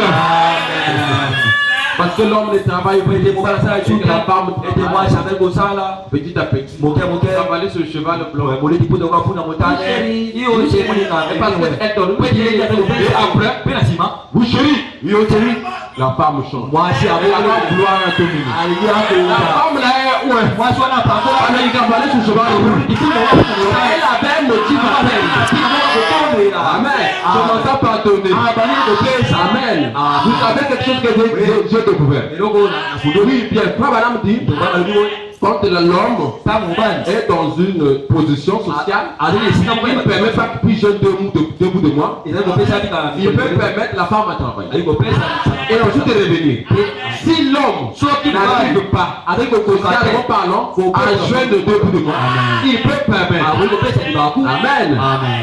Parce que l'homme ne travaille pas, que la femme petit à petit. Cavaler sur le cheval blanc. Et parce qu'elle donne et après, boucherie. La femme change. Elle va vouloir dominer. La femme là est où? Elle est cavalée sur le cheval blanc. Elle avait un motif à faire. Amen. Je m'entends pardonner. Amen. Vous savez quelque chose que Dieu te pouvait. Oui, bien, Frère Madame dit, quand l'homme est dans une position sociale, il ne permet pas qu'il puisse jeûner debout de moi. Il peut permettre la femme à travailler. Et ensuite de revenir. Si l'homme n'arrive pas, socialement parlant, à jeûner debout de moi, il peut permettre. Amen.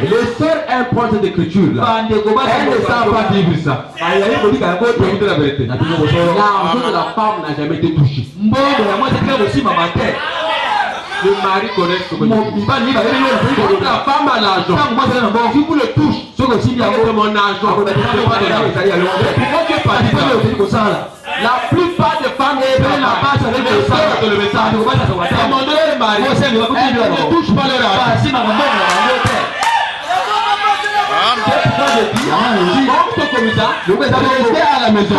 Le seul point d'écriture là, elle ne savent pas vivre ça. Pour dire la vérité. L'argent de la femme n'a jamais été touché. Le mari connaît ce que quand la femme a l'argent, si vous le touchez, c'est mon argent. Pourquoi tu es parti là? La plupart des femmes prennent la base avec le sang de le pas leur argent. C'est pourquoi je dis, comme ça, vous restez à la maison.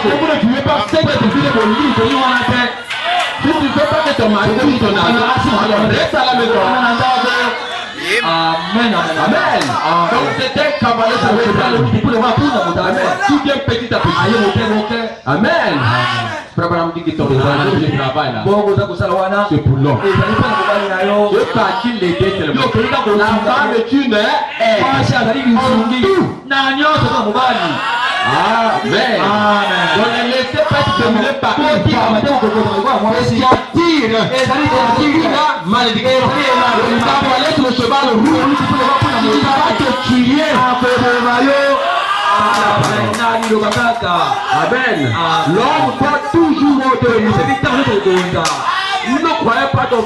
Vous ne pouvez pas faire que tu fais vos livres. Si tu ne fais pas que ton mari te donne ton argent, alors reste à la maison. Amen, amen, amen. Donc c'est un cavalier sur le cheval. Amen. Tout vient petit à petit. Amen. Frère Branham dit que ton travail là, c'est pour l'homme. Je parti l'aider tellement. La femme est une Amen. Donc ne laissez pas se dominer par une femme. Et si on tire, malédiction. Le cavalier sur le cheval rouge, il va te tuer. Amen. L'homme doit toujours obéir. Vous ne croyez pas dans 50-50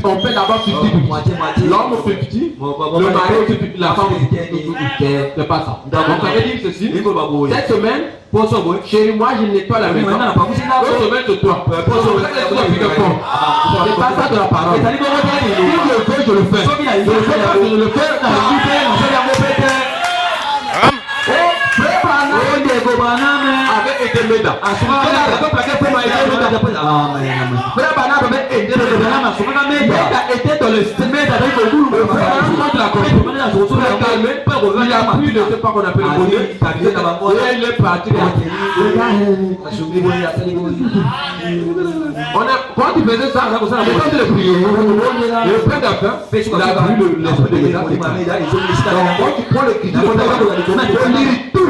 on fait d'abord 50-50. L'homme 50, le mari 50, la femme 50. C'est pas ça. Donc ça veut dire ceci. Cette semaine, chérie, moi je nettoie la maison. L'autre semaine c'est toi. C'est pas ça de la parole. Si je le fais, je le fais. Je le fais pas, je le fais. Avec été méda. Frère Banab avait été dans le système. Il a pris le pas qu'on appelle le bonheur. Et il est parti. Quand tu faisais ça, on a besoin de prier. Le père d'affaires, il a pris l'esprit de méda. Quand tu prends le critique, on dit tout.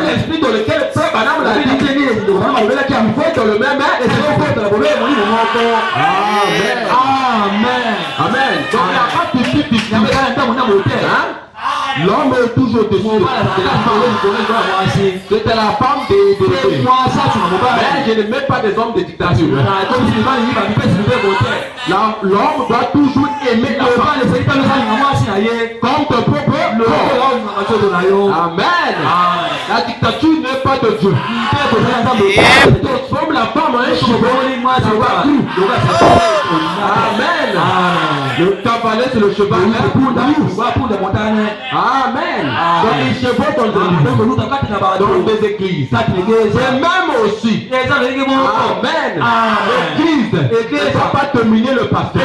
L'esprit dans lequel Frère Banab l'a dit, il faut dans le même et c'est dans le mauvais. Amen. Amen. Donc il n'y a pas de petit. L'homme est toujours dessus. C'était la femme de mais je ne mets pas des hommes de dictature. L'homme doit toujours aimer la femme. Comme ton propre corps. Amen. La dictature n'est pas de Dieu. Comme la femme a un cheval, Amen. Le cavalier c'est le cheval. Amen. Donc les chevaux dans des églises. Et même aussi. Amen. L'église ne va pas terminer le pasteur.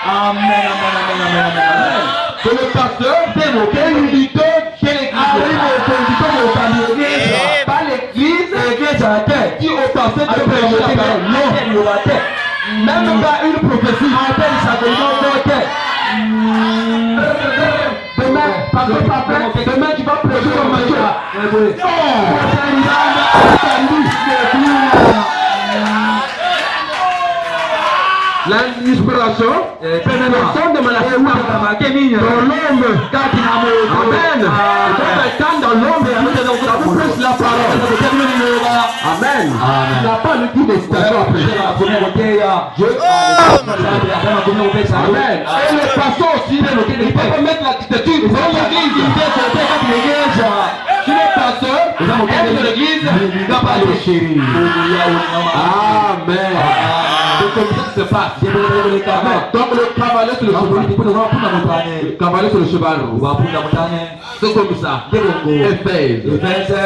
Amen. Que le pasteur est une leader chez l'église. Pas l'église qui au pasteur de prêcher la parole. Non. Même pas une prophétie. Demain tu vas prêcher comme Matthieu. L'inspiration, personne de maladie dans l'homme. Amen. Quand dans l'homme, ça vous prêche la parole. Amen. Il n'a pas le coup de citation après. Amen. Et le pasteur aussi, il ne peut pas mettre la dictature dans l'église. Si le pasteur est de l'église, il ne va pas le chérir. Amen. C'est comme ça que se passe. Donc le cavalier sur le cheval. Le cavalier sur le cheval. C'est comme ça. Éphèse,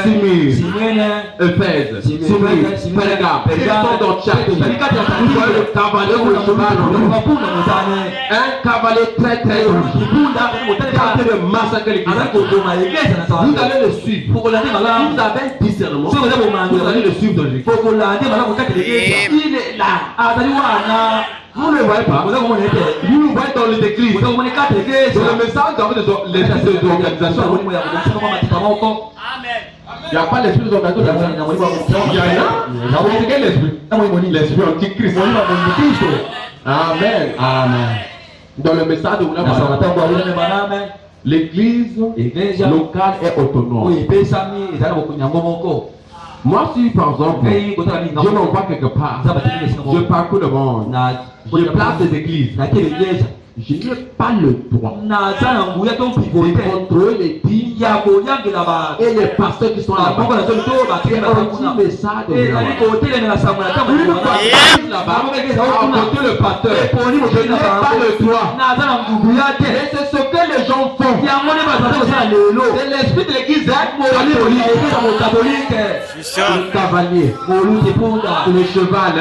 Simir, Éphèse, Simir, Pergame. Ils sont dans chaque pays. Vous voyez le cavalier sur le cheval. Un cavalier très très rouge. Qui de massacrer l'église. Vous allez le suivre. Vous avez un discernement. Vous allez le suivre dans l'église. Il est là. Vous ne le voyez pas. Vous le voyez dans les églises. C'est le message dans les organisations. Il n'y a pas l'esprit des organisations. Il y a rien. Quel esprit? L'esprit antichrist. Amen. Amen. Dans le message de l'église locale est autonome. Moi, si par exemple, je m'envoie quelque part, je parcours le monde, je place des églises, je n'ai pas le droit de contrôler les dîmes Et les pasteurs qui sont là-bas. Et on dit, mais ça de là-bas, le pasteur, je n'ai pas le droit. Et c'est ce que les gens font. C'est l'esprit de l'église catholique. Le cavalier, le cheval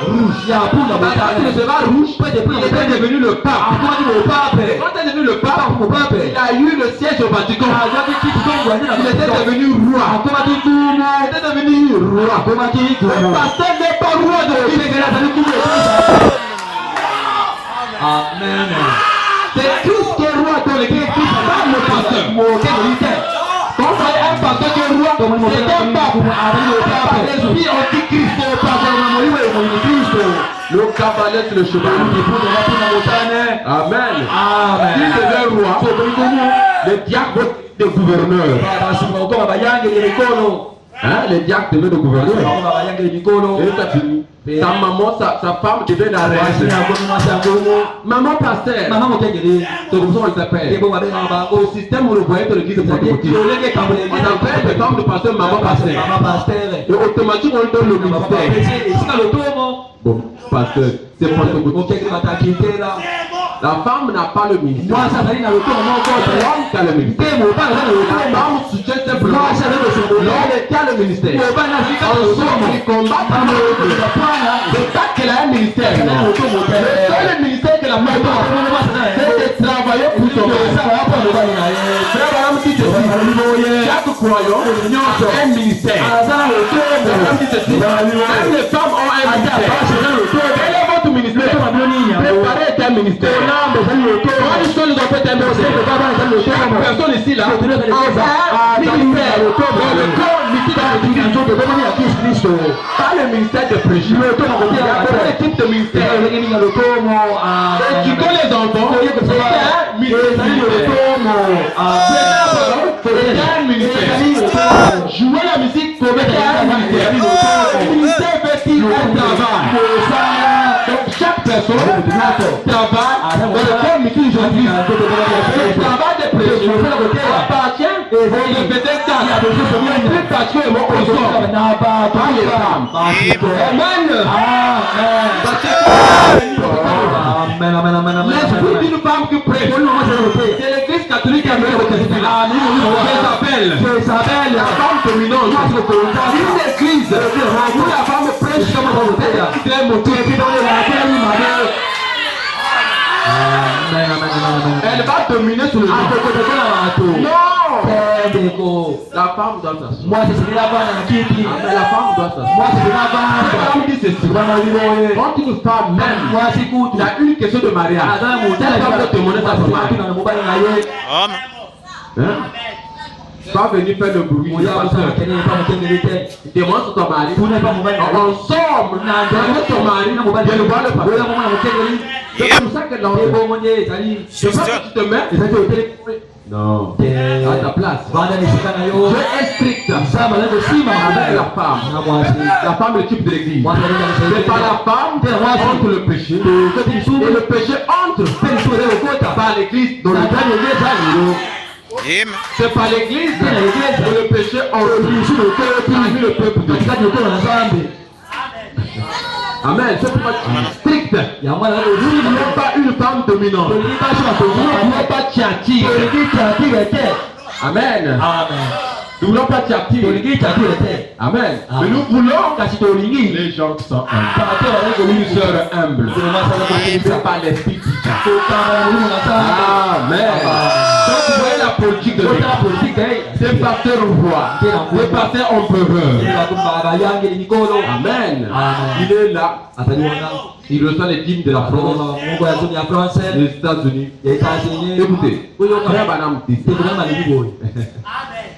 rouge. Le cheval rouge, il était devenu le pape. Quand il est devenu le pape, il a eu le siège au Vatican. Il était devenu roi. Il était devenu roi. Le pasteur n'est pas roi de l'église. Amen. C'est Christ qui est roi dans l'église, pas le pasteur. Quand c'est un pasteur qui est roi, c'est un pape. L'esprit antichrist. Le cavalier sur le cheval. Amen. S'il devient roi, le diacre va être gouverneur. Les diacres deviennent le gouverneur. Et ça finit. Sa maman, sa femme devient la reine. Maman pasteur. C'est comme ça on l'appelle. Au système où le voyait de l'église de Pentecôte. On appelle les femmes de pasteur maman pasteur. Et automatiquement on donne le ministère. Bon, pasteur, c'est Pentecôte. La femme n'a pas le ministère. L'homme qui a le ministère. La femme soutient simplement. L'homme qui a le ministère. En somme, il combat pour le c'est pas qu'elle a un ministère. Le seul ministère qu'elle a mis, c'est de travailler pour son mari. Frère Madame dit ceci. Chaque croyant a un ministère. Même les femmes ont un ministère. Quel est votre ministère? Préparer est un ministère. Quand les choses ont fait un ministère, chaque personne ici là a un ministère. Pas le ministère de prêcher. Il y a deux types de ministères. Et tu connais les enfants, c'est un ministère. Jouer la musique, c'est un ministère. Le ministère fait un travail. Donc chaque personne travaille dans le corps mission aujourd'hui. Le travail de prêcher appartient aux peut-être plus particulièrement aux hommes, pas les femmes. Amen. L'esprit d'une femme qui prêche, c'est l'église catholique qui a mis le Jézabel, la femme dominante. Une église où la femme prêche comme elle va dominer sur le monde. Non! La femme doit s'asseoir. La femme doit s'asseoir. La femme dit ceci. Quand une femme même, il y a une question de mariage. La femme doit demander sa femme. Pas venir faire le bruit. Demande sur ton mari. Ensemble, demande ton mari. Viens le voir le pasteur. C'est comme ça que l'enfant. Je veux que tu te mets. Non. À ta place. Dieu est strict avec la femme. La femme est l'équipe de l'église. C'est pas la femme entre le péché. Et le péché entre par l'église dans le c'est pas l'église où le péché parmi le peuple de Dieu. Amen. C'est pour strict. Nous n'avons pas une femme dominante. Nous n'avons pas Tchati. Amen. Nous ne voulons pas Tchati. Amen. Mais nous voulons les gens qui sont humbles. Une sœur humble. C'est pas l'esprit qui Tchati. Amen. Donc vous voyez la politique de l'église. C'est pasteur roi. C'est pasteur empereur. Amen. Il est là. Il reçoit les dîmes de la France, des États-Unis. Écoutez, frère Banam dit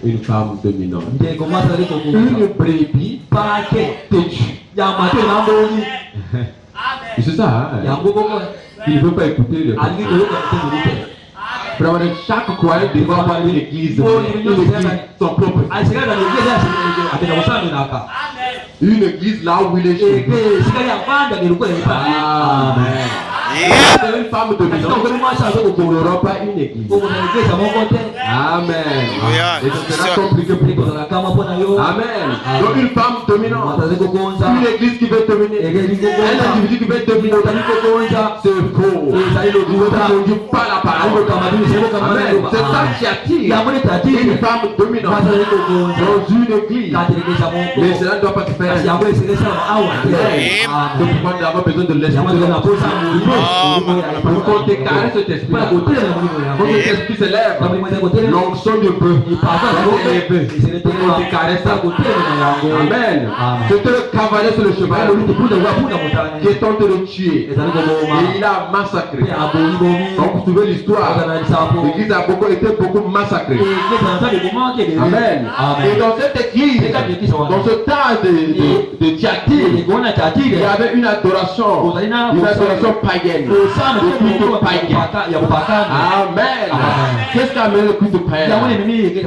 une femme dominante. Une brebis têtue. C'est ça, hein? Il ne veut pas écouter le chaque croyant devrait avoir une église, son propre. Une église là où il est chez lui. Amen. C'est une femme dominante. Il n'aura pas une église. Amen. Et ce sera compliqué pour toi. Amen. Donc une femme dominante. Une église qui veut dominer. Un individu qui veut dominer. C'est faux. Ne dit pas la parole. Amen. C'est ça qui attire une femme dominante dans une église. Mais cela ne doit pas se faire. Donc nous avons besoin de l'esprit de la pour qu'on te caresse cet esprit. Quand cet esprit se lève, l'onction de Dieu on te caresse. Amen. C'était le cavalier sur le cheval qui est tenté de tuer. Et il a massacré. Donc vous savez l'histoire. L'église a été beaucoup massacrée. Amen. Et dans cette église, dans ce temps de Thyatire, il y avait une adoration païenne. Le culte païen. Amen. Qu'est-ce qu'a amené le culte païen?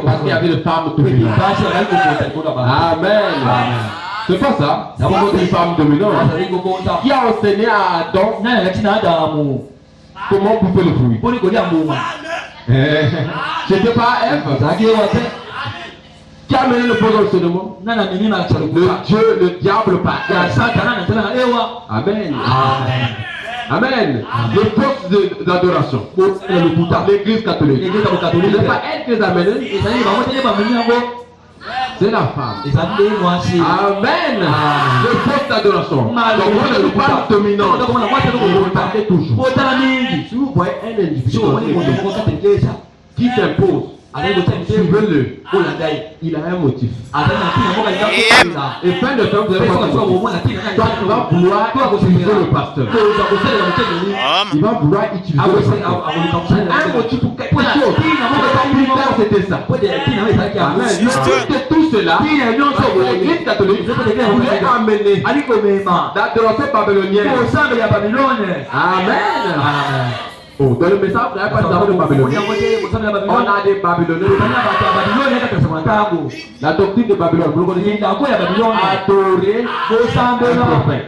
Parce qu'il y avait le femmes dominantes. Amen. C'est pas ça. C'est une femme dominante qui a enseigné à Adam comment bouffer le fruit. C'était pas Ève qui a amené le faux enseignement. Le diable par Amen. Amen. Le poste d'adoration. L'église catholique. Ce n'est pas elle qui les a amenés. C'est la femme. Amen. Le poste d'adoration. Donc on ne parle pas dominant. On parle toujours. Si vous voyez un individu qui s'impose, suivez-le. Il a un motif. Et fin de temps, vous allez voir toi, tu vas vouloir utiliser le pasteur. Il va vouloir utiliser le pasteur. Un motif pour quelque chose. Plus tard, c'était ça. Amen. Tout cela, l'église catholique voulait amener l'adoration babylonienne. Amen. Oh, dans le message, il n'y a pas de Babyloniens. On a des Babyloniens. La doctrine de Babylone, vous connaissez adorer un prophète.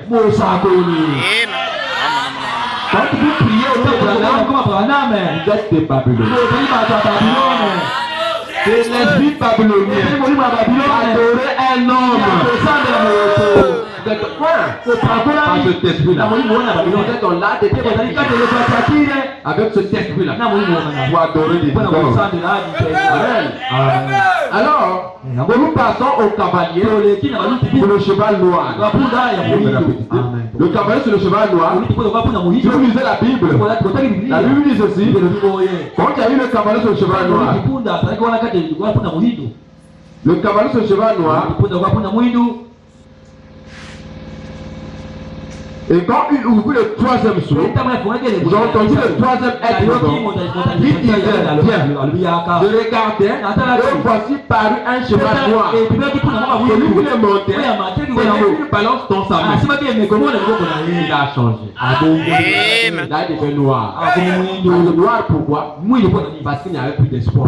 Quand vous priez au Abraham, vous êtes des Babyloniens. C'est l'esprit babylonien. Adorer un homme. Par cet esprit-là. Vous êtes dans l'art de avec cet esprit-là. Pour adorer des idoles. Amen. Alors, nous passons au cavalier pour le cheval noir. Le cavalier sur le cheval noir. Si vous lisez la Bible dit ceci. Quand il y a eu le cavalier sur le cheval noir, le cavalier sur le cheval noir, et quand il ouvrit le troisième sceau, j'ai entendu le troisième être qui disait, viens, je regardais, et voici paru un cheval noir. Celui qui le montait, et une balance dans sa main. Il a changé. Il a devenu noir. Noir pourquoi? Parce qu'il n'y avait plus d'espoir.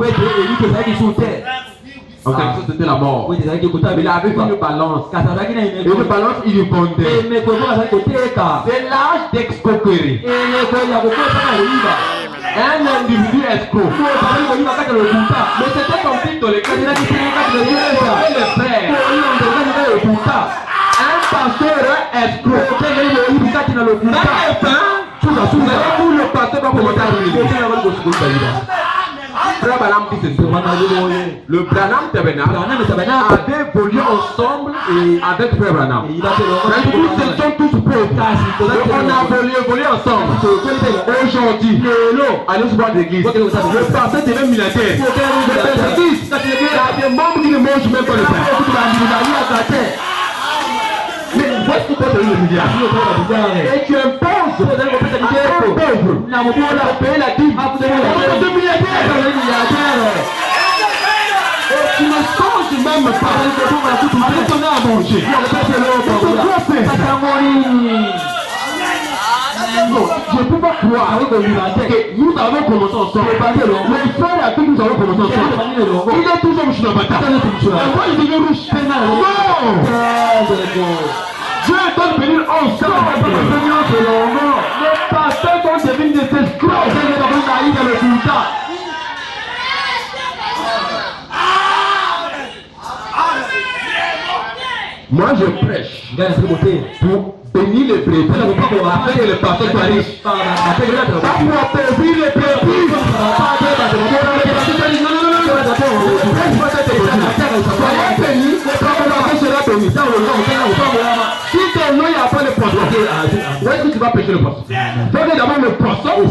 En quelque sorte, c'était la mort. Mais il avait une balance. Et une balance, il lui comptait. C'est l'âge d'escroquerie. Un individu escroc. Mais c'était comme si dans les cas le frère. Un pasteur escroc. Le pasteur va commencer à Frère Branham dit ceci. Le Branham Tabernacle avait volé ensemble avec Frère Branham. Nous étions tous pauvres. On a volé ensemble. Aujourd'hui, allez se voir l'église. Le pasteur devient militaire. Il y a des membres qui ne mangent même pas le pain. Mais voici ce que tu veux dire. Et tu imposes à un pauvre pour payer la dîme. De milliardaires. Et tu ne changes même pas. Avec ton à manger. Je ne peux pas croire que nous avons commencé ensemble. Le frère avec qui nous avons commencé ensemble, il est toujours riche dans la bataille. Et moi, il devient riche. Non. Dieu doit bénir ensemble. Les pasteurs sont devenus des escrocs. Moi je prêche pour bénir les brebis afin que les pasteurs soient riches. Pas pour appauvrir les brebis. Soyez bénis, votre sera béni. Si ton nom n'a pas le poisson, où est-ce que tu vas pêcher le poisson? Donne d'abord le poisson pour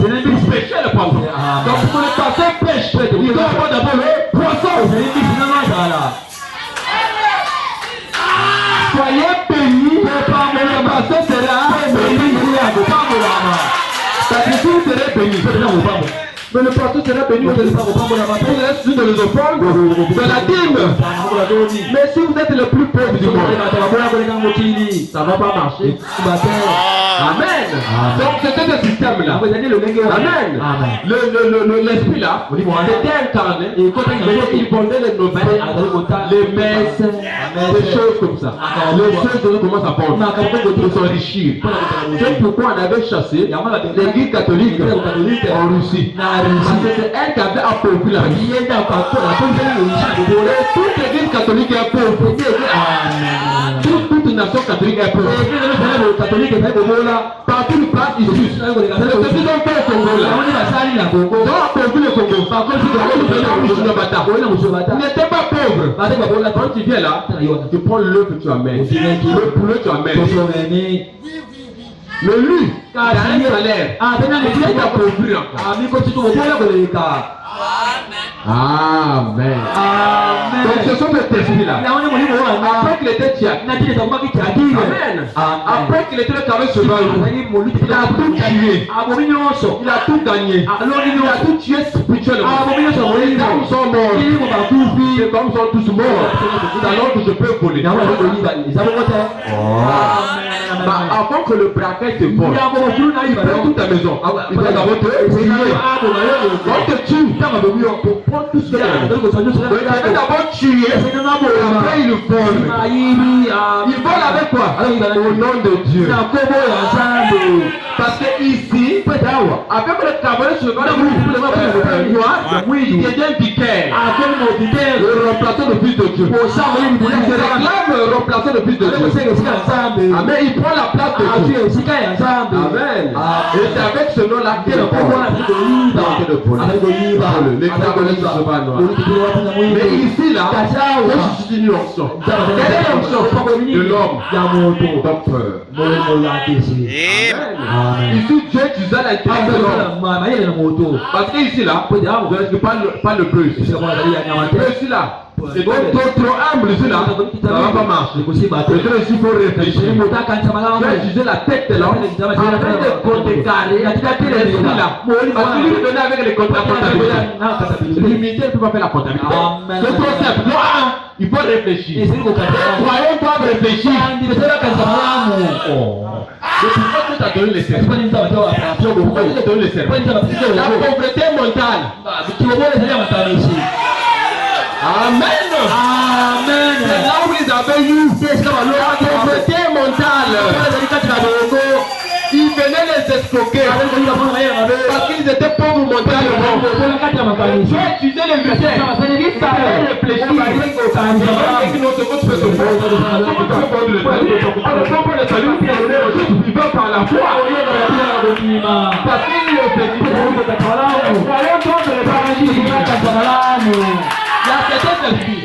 pêcher le poisson. Donc pour le pasteur pêche, il doit avoir d'abord le poisson. Soyez bénis, le pasteur sera béni. Parce que si vous serez bénis, mais le pasteur sera béni. Vous êtes de les offrandes, de la dîme. Mais si vous êtes le plus pauvre du monde, ça ne va pas marcher. Amen. Donc c'était ce système-là. Amen. L'esprit là, c'était incarné. Il vendait les nouvelles, les messes, des choses comme ça. Les choses commencent à vendre pour s'enrichir. C'est pourquoi on avait chassé l'église catholique en Russie. Parce que c'est elle qui avait appauvri la vie. Toute l'église catholique est pauvre. Toute nation catholique est pauvre. Partout le place ici. C'est le président au Congo là. Donc appauvri le Congo. Par contre, si tu n'étais pas pauvre. Quand tu viens là, tu prends l'œuf que tu amènes. Le poulet que tu amènes. Le lui, il a un salaire. Il est appauvri encore. Amen. Donc ce sont des esprits là. Après qu'il était Tiak. Amen. Après qu'il était le carré cheval, il a tout tué. Il a tout gagné. Il a tout tué spirituellement. Les hommes sont morts. Les hommes sont tous morts. Alors que je peux voler. Avant que le braquet te vole, il prend toute ta maison. Il va d'abord te prier. On te tue. Prends tout ce que tu as. Il va d'abord tuer. Après il le vole. Il vole avec quoi? Au nom de Dieu. Parce que ici, avec le cabaret cheval, il devient vicaire. Le remplaçant le fils de Dieu. Il se réclame le remplaçant le fils de Dieu. Amen. Il prend la place de Dieu. Amen. Et c'est avec ce nom-là qu'il est mais ici là, je suis une onction. Quelle est l'onction de l'homme? Docteur. Ici Dieu disait l'intérêt de l'homme. Parce que ici là, je pas le plus. Ici là, c'est donc trop humble ici là, ça va pas marcher. Ici il faut réfléchir. Dieu disait la tête de l'homme afin de contrecarrer là. Parce que lui donnait avec les comptabilités. L'humilité ne peut pas faire la comptabilité. C'est trop simple. Non, il faut réfléchir. Les croyants doivent réfléchir. C'est pourquoi Dieu t'a donné les serments. Pourquoi Dieu t'a donné les serments? La pauvreté mentale. Amen. Amen. C'est là où ils avaient eu la pauvreté mentale. Ils venaient les escroquer parce qu'ils étaient pauvres mentalement. Dieu utilisait les lumières. Il fallait réfléchir. Il va par la foi. Parce qu'il est il y a certains esprits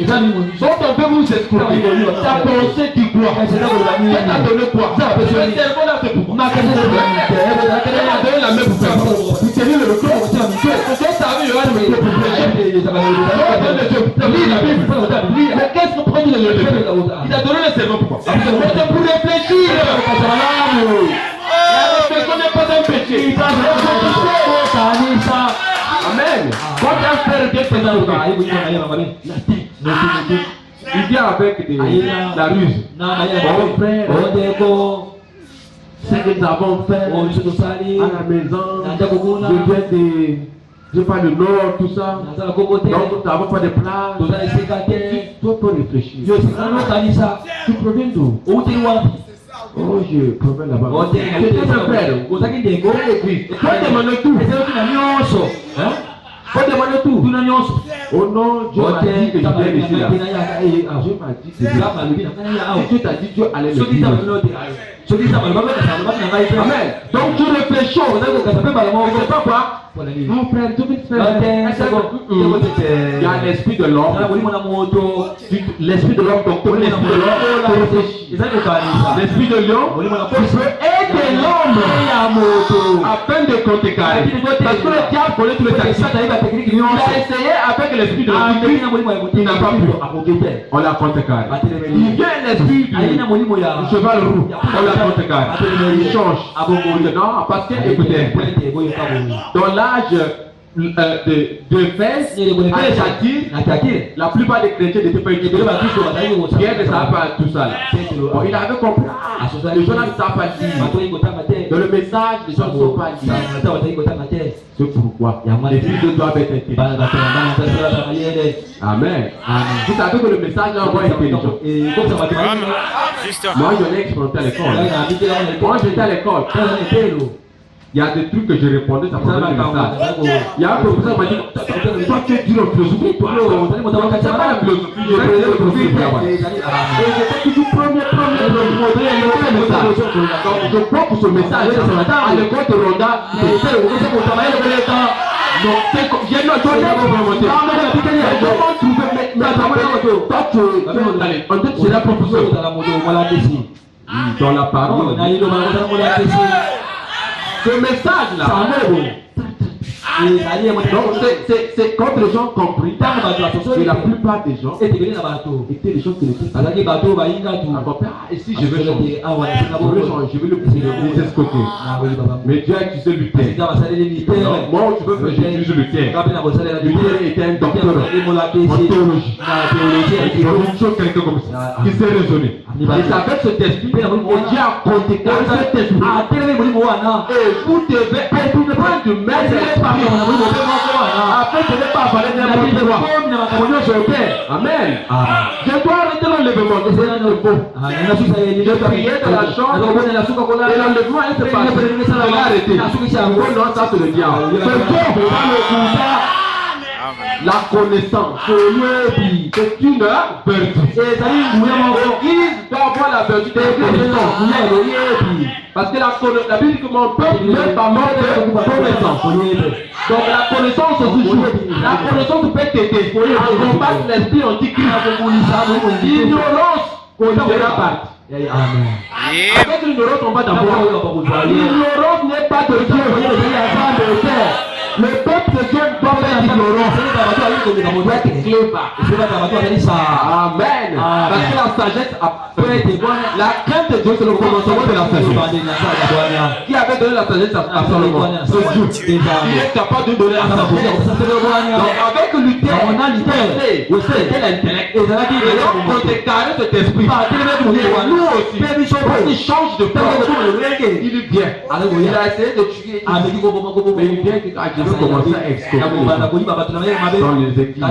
dont on peut vous escroquer. Ta pensée dit quoi? Dieu t'a donné quoi? Le cerveau là c'est pour moi. Dieu t'a donné la main pour faire. Tu t'es mis le corps. Dieu savait il y aura le micro pour prêcher. Mais qu'est-ce qu'on prend de l'élevé? Il a donné le cerveau pourquoi? C'est pour réfléchir. La réflexion n'est pas un péché. Amen. Quand un frère vient présent au gars, il vient avec la ruse. Bon frère, ce que nous avons fait à la maison, je parle du nord, tout ça. Donc nous n'avons pas de place. Tu peux réfléchir. Tu proviens d'où? Oh, je promets là-bas. C'était un frère. Faut demander tout. Faut demander tout. Oh non, Dieu m'a dit que je viens ici là. Dieu m'a dit que Dieu t'a dit Dieu allait le dire. Amen. Donc tu réfléchis. On ne sait pas quoi. Oh frère, tu veux faire. Il y a l'esprit de l'homme. L'esprit de l'homme, donc l'esprit de l'homme. L'esprit de l'homme peut aider l'homme afin de contrecarrer. Parce que le diable connaît tous les tactiques. Il a essayé avec l'esprit de l'homme. Il n'a pas pu. On l'a contrecarré. Il vient l'esprit du cheval roux. On l'a contrecarré. Il change. Non, parce que écoutez, dans l'âge de Fès à Thyatire, la plupart des chrétiens n'étaient pas étudiés. Pierre ne savait pas tout ça là. Bon, il avait compris. Les gens ne savent pas lire. Dans le message, les gens ne sont pas lire. C'est pourquoi les fils doivent être intelligents. Amen. Vous savez que le message là, on va être intelligent. Moi, je l'ai expérimenté à l'école. Moi, j'étais à l'école. Il y a des trucs que je répondais, ça faisait le message. Il y a un professeur qui m'a dit, toi tu es dur en philosophie, toi. C'est pas la philosophie, je faisais le philosophie. Et j'étais toujours premier, je crois que ce message, à l'école de Ronda, j'ai une autre on dit que c'est la professeur. Dans la parole. Ce message-là, donc c'est quand les gens compris que la plupart des gens étaient des gens qui n'étaient pas. Et si je veux changer, je veux le escoter. Mais Dieu a utilisé Luther. Moi, tu veux que j'utilise Luther. Luther était un docteur en théologie. Il y a une chose, quelqu'un comme ça, qui s'est raisonné. Et c'est avec cet esprit, Dieu a contacté cet esprit. Et vous devez être du maître après je n'ai pas parlé n'importe quoi. Amen. Je dois arrêter l'enlèvement. Je priais dans la chambre et l'enlèvement est passé. Je l'ai arrêté. Non, ça c'est le diable. La connaissance, c'est une vertu. L'Église doit avoir la vertu de la connaissance. Parce que la Bible dit que mon peuple n'est pas mort de connaissance. Donc la connaissance aussi joue. La connaissance peut t'aider à combattre l'esprit antichrist. L'ignorance considérera partie. Amen. Avec l'ignorance, on va d'abord. L'ignorance n'est pas de Dieu. Le peuple de Dieu doit être ignorant. Amen. Parce que la sagesse après la crainte de Dieu, c'est le commencement de la sagesse. Qui avait donné la sagesse à Salomon? C'est Dieu. Il est capable de donner la sagesse. Donc avec Luther, on a l'intellect. Et donc on déclare cet esprit. Nous aussi, il change de forme. Il vient. Il a essayé de tuer. Mais il vient à Dieu. Je veux commencer à expliquer dans les églises.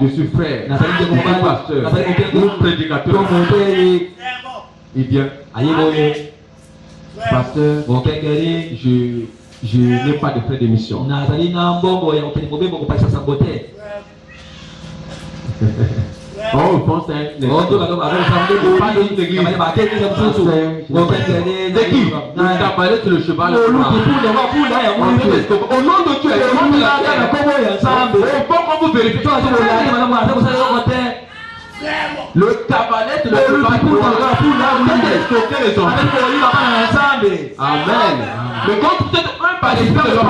Je suis frère, je suis pasteur, ou prédicateur. Il vient. Pasteur, je n'ai pas de frais de mission. Oh, je pense que c'est qui? Le cabaret sur le cheval. Au nom de Dieu, faut vous vérifier. Le cabaret sur le cheval. Amen. Mais quand vous êtes un participant de l'homme,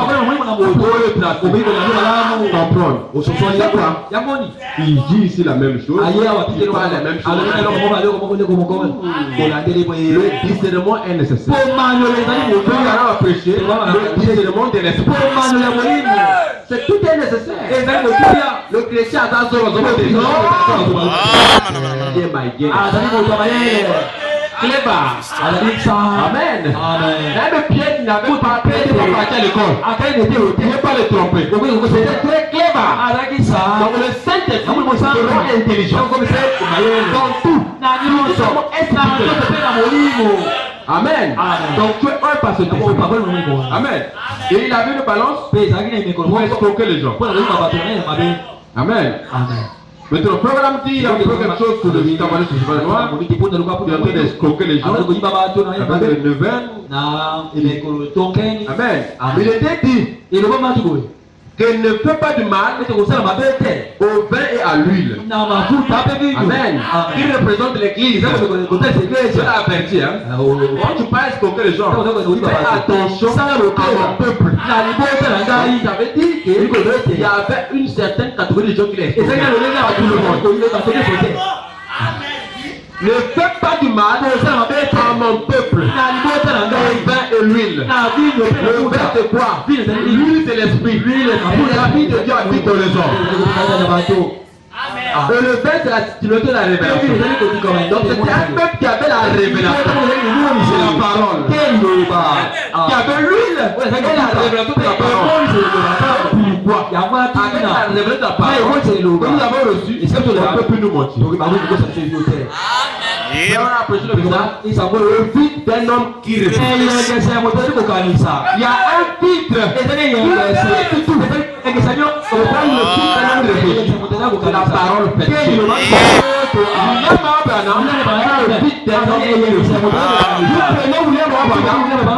il dit ici la même chose. Il parle la même chose. Le discernement est nécessaire. Quand il y a à prêcher, le discernement de l'esprit. C'est tout est nécessaire. Le chrétien a dans son Amen. Même Pierre n'avait pas parti à l'école. Il n'est pas le tromper. C'était très clever. Donc le Saint-Esprit te rend intelligent dans tout. Amen. Donc tu es un par ce Saint-Esprit. Amen. Et il avait une balance pour escroquer les gens. Amen. Mais ton programme dit il y a quelque chose sur le cavalier sur le noir. Tu es en train d'escroquer les gens avec le neuvaine. Amen. Il était dit qu'elle ne fait pas du mal au vin et à l'huile. Amen. Il représente l'église. C'est averti. Quand tu passes escroquer les gens, fais attention à mon peuple. J'avais dit qu'il y avait une certaine catégorie de gens qui les escroquaient. Ne fais pas du mal à mon peuple. Vin et l'huile. Le vin c'est quoi? L'huile c'est l'esprit. La vie de Dieu habite dans les hommes. Et le vin c'est la continuité de la révélation. Donc c'était un peuple qui avait la révélation. C'est la parole. Qui avait l'huile et la révélation de la parole. Pourquoi? Avec la révélation de la parole que nous avons reçu, on ne peut plus nous mentir. Et on a prêché le vide d'un homme qui réfléchit. Il y a un titre. C'est la parole faite.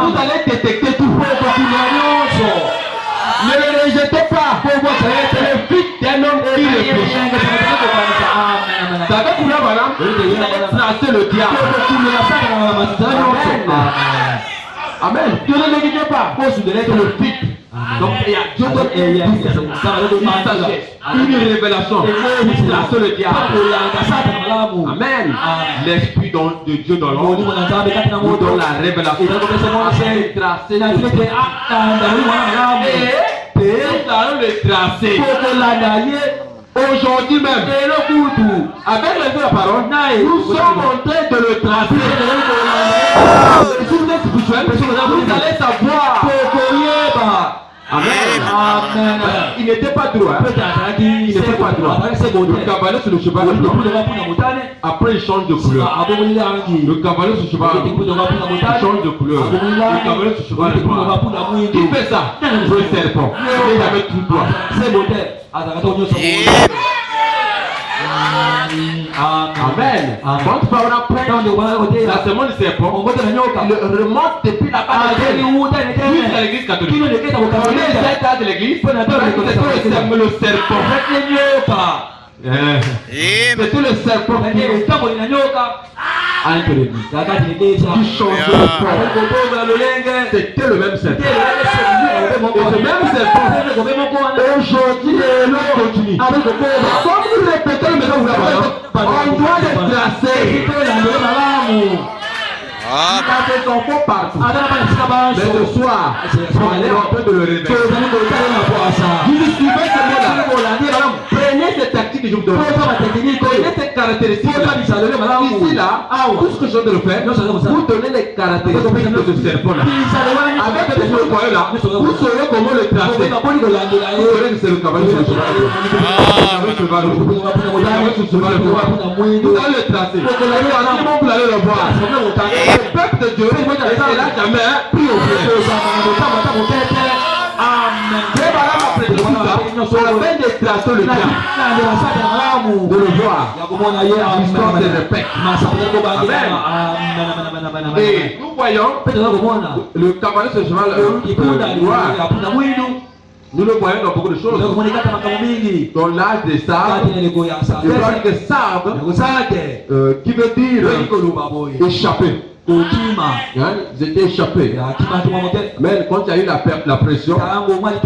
Vous allez détecter tout. Ne le rejetez pas. C'est le fils d'un homme qui réfléchit. Ça veut dire voilà, tracer le diable. Amen. Dieu ne néglige pas. Le fils. Donc il y a Dieu une révélation. Tracer le diable. Amen. L'esprit de Dieu dans l'homme nous donne la révélation. Tracer le tracer. Aujourd'hui même, avec la parole, nous sommes en train de le tracer. Vous allez savoir. Amen. Il n'était pas droit. Il n'était pas droit. Le cavalier sur le cheval après il change de couleur. Le cavalier sur le cheval il change de couleur. Le cavalier sur le cheval qui fait ça? Le serpent. Il avait tout droit. Amen. Quand tu parles après, la semence du serpent, il remonte depuis la base jusqu'à l'église catholique. Les états de l'église, c'est le serpent. C'est tout le serpent qui change de forme. C'était le même serpent. Et ce même serpent, aujourd'hui, il continue. Comme vous répétez le même serpent, on doit les tracer. Il a des enfants partout. Mais ce soir, on est en train de le révéler. Vous suivez ce mot-là. Prenez cette tactique que je vous donne. Prenez ces caractéristiques. Ici, là, tout ce que je viens de le faire, vous donnez les caractéristiques de ce serpent-là. Avec ce point-là, vous saurez comment le tracer. Vous saurez que c'est le cavalier sur le cheval. Vous allez le tracer. Vous allez le voir. Le peuple de Dieu, il n'a jamais pris au pied. Amen. Dieu va après tout ça, afin de tracer le diable, de le voir. L'histoire se répète. Amen. Et nous voyons le cavalier sur le cheval noir. Nous le voyons dans beaucoup de choses. Dans l'âge des sables, il parle de sable qui veut dire échapper. Ils étaient échappés. Mais quand il y a eu la pression,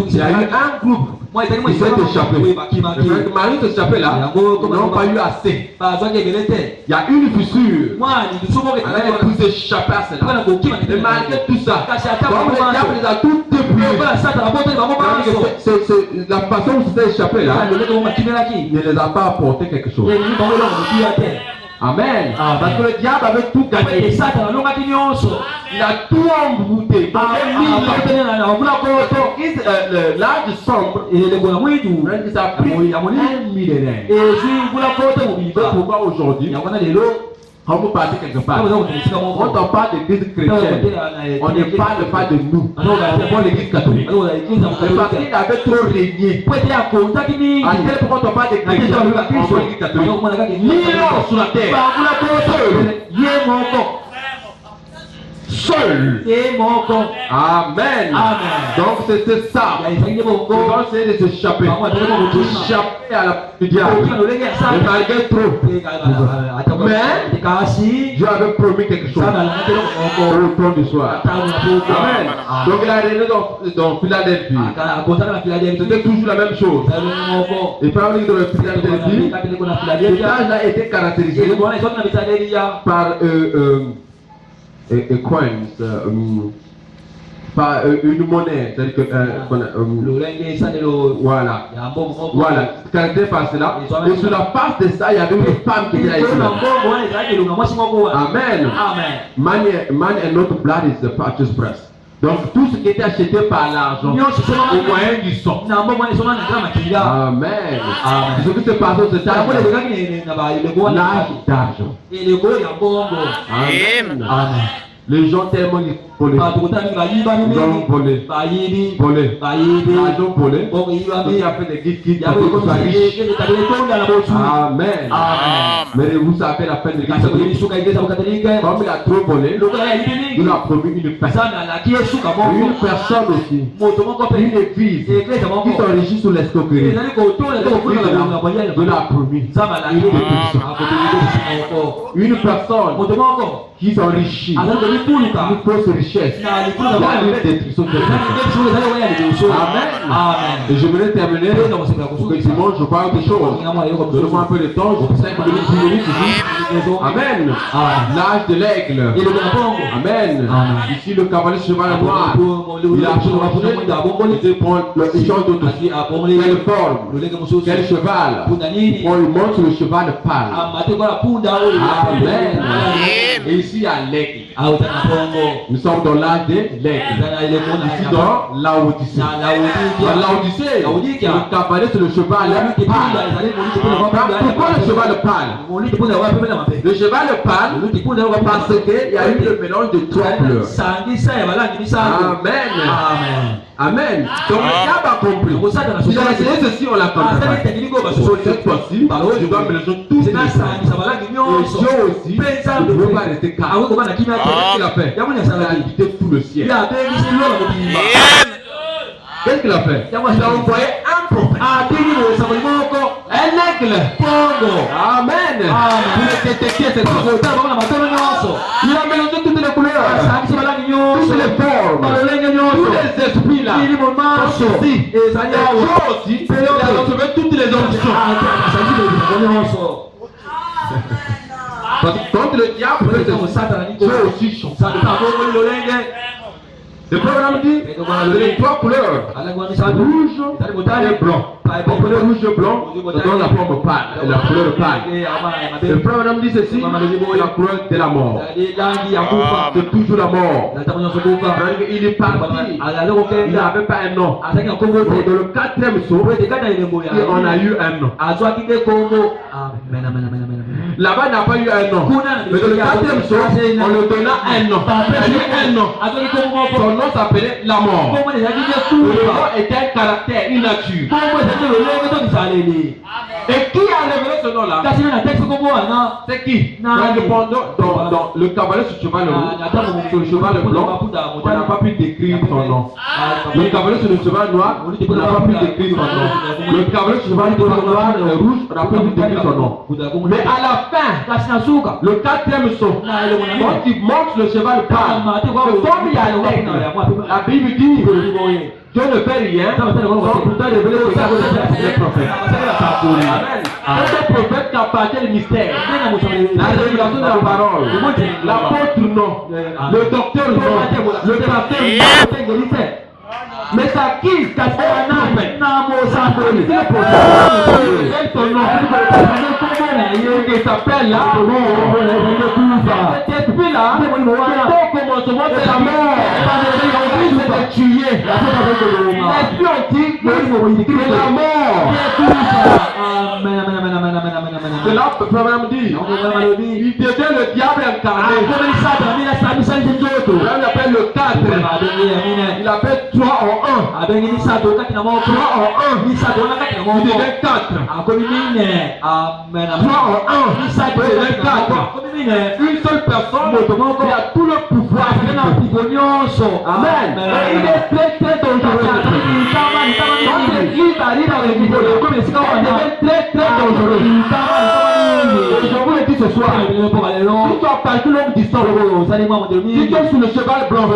il y a eu un groupe qui s'est échappé. Les Marie s'est échappé là, ils n'ont pas eu assez. Il y a une fissure. Alors ils ont échappé à cela. Et malgré tout ça, comme le diable les a tout dépouillés, c'est la façon où ils s'étaient échappés là, il ne les a pas apporté quelque chose. Amen. Parce que le diable avait tout gagné. Il a tout embouté. L'âge sombre, il a pris 1 millénaire. C'est pourquoi aujourd'hui, quand vous partez quelque part, quand on parle d'église chrétienne, on ne parle pas de nous. On parle l'église catholique. C'est parce qu'il avait trop régné. À tel point quand on parle des chrétiens, on parle de l'église catholique. Ni l'homme sur la terre, seul. Amen. Donc c'était ça. Ils ont essayé de s'échapper. Échapper à la du diable. Mais malgré trop. Mais Dieu avait promis quelque chose au temps du soir. Amen. Donc il a régné dans Philadelphie. C'était toujours la même chose. Et par exemple, dans Philadelphie, le village a été caractérisé par coins, par une monnaie, c'est-à-dire que voilà, caractérisé par cela. Et sur la face de ça, il y avait une femme qui était là. Amen. Man and not blood is the purchase price. Donc tout ce qui était acheté par l'argent, au moyen du sang. Amen. Ce qui se passe au stade, l'âge d'argent. Amen. Les gens tellement volés. Ils ont volé. L'argent volé. Ils ont fait des guides pour qu'ils soient riches. Amen. Mais vous savez la peine de l'Église. Comme il a trop volé, il a promis une personne. Une personne aussi. Une église qui s'enrichit sur l'escroquerie. Il a promis une détection. Une personne qui s'enrichit. Une fausse richesse. Amen. Et je voulais terminer. Effectivement, je parle des choses. Donne-moi un peu de temps. Je 5 minutes. Amen. L'âge de l'aigle. Amen. Ici, le cavalier cheval noir. Il a changé. Il prend le change d'autre. Quelle forme? Quel cheval? Il monte sur le cheval pâle. Amen. Et ici, il y a l'aigle. Nous sommes dans l'âge de l'aigle. Ici dans Laodicée. Dans Laodicée, le cavalier sur le cheval pâle. Pourquoi le cheval pâle? Le cheval pâle parce qu'il y a eu le mélange de trois couleurs. Amen. Amen. Donc le diable a compris. Il a essayé ceci, on l'a compris. Cette fois-ci, je dois mélanger tous les choses. Et Dieu aussi ne veut pas rester calme. Qu'est-ce qu'il a fait? Il a quitté tout le ciel. Qu'est-ce qu'il a fait? Il a envoyé un prophète. Un aigle. Amen. Pour détecter cette chose. Il a mélangé toutes les couleurs. Toutes les formes. Tous les esprits là. Aussi. Et Dieu aussi. Il a retrouvé toutes les options. Parce que quand le diable fait Dieu aussi chante. Le programme dit les trois couleurs, rouge et blanc. Comprenez rouge et blanc, ça donne la forme pâle, la couleur pâle. Le programme dit ceci, la couleur de la mort. C'est toujours la mort. Il est parti, il n'avait pas un nom. Dans le 4e saut, on a eu un nom. Là-bas, il n'a pas eu un nom. Mais dans le 4e saut, on lui donna un nom. Un nom. Son nom s'appelait la mort. Le nom était un caractère, une nature. Et qui a révélé ce nom-là? C'est qui? Dans le cavalier sur le cheval rouge, sur le cheval blanc, on n'a pas pu décrire son nom. Le cavalier sur le cheval noir, on n'a pas pu décrire son nom. Le cavalier sur le cheval noir rouge, on n'a pas pu décrire son nom. Mais à la fin, le 4e saut, quand il monte le cheval pâle, comme il y a l'aigle, la Bible dit Dieu ne fait rien sans pourtant révéler ce qu'il est prophète. Amen. C'est un prophète qui appartient au mystère. La révélation de la parole. L'apôtre non. Le docteur non. Le pasteur non. Mais c'est à qui qu'a fait un prophète? Quel ton nom? Il s'appelle là. Depuis là, au commencement de la mort, c'est tué. L'esprit antique de la mort. C'est là que le prophète dit. Il devient le diable incarné. Là, il appelle le 4. Il appelle 3 en 1. 3 en 1. Il devient 4. 3 en 1. Il devient 4. Une seule personne qui a tout le pouvoir. Amen. Et il est très très dangereux. Quand l'Église arrive avec les voleurs, il devient très très dangereux. Et je vous le dis ce soir. Si tu as parti longue distance, si tu es sur le cheval blanc, je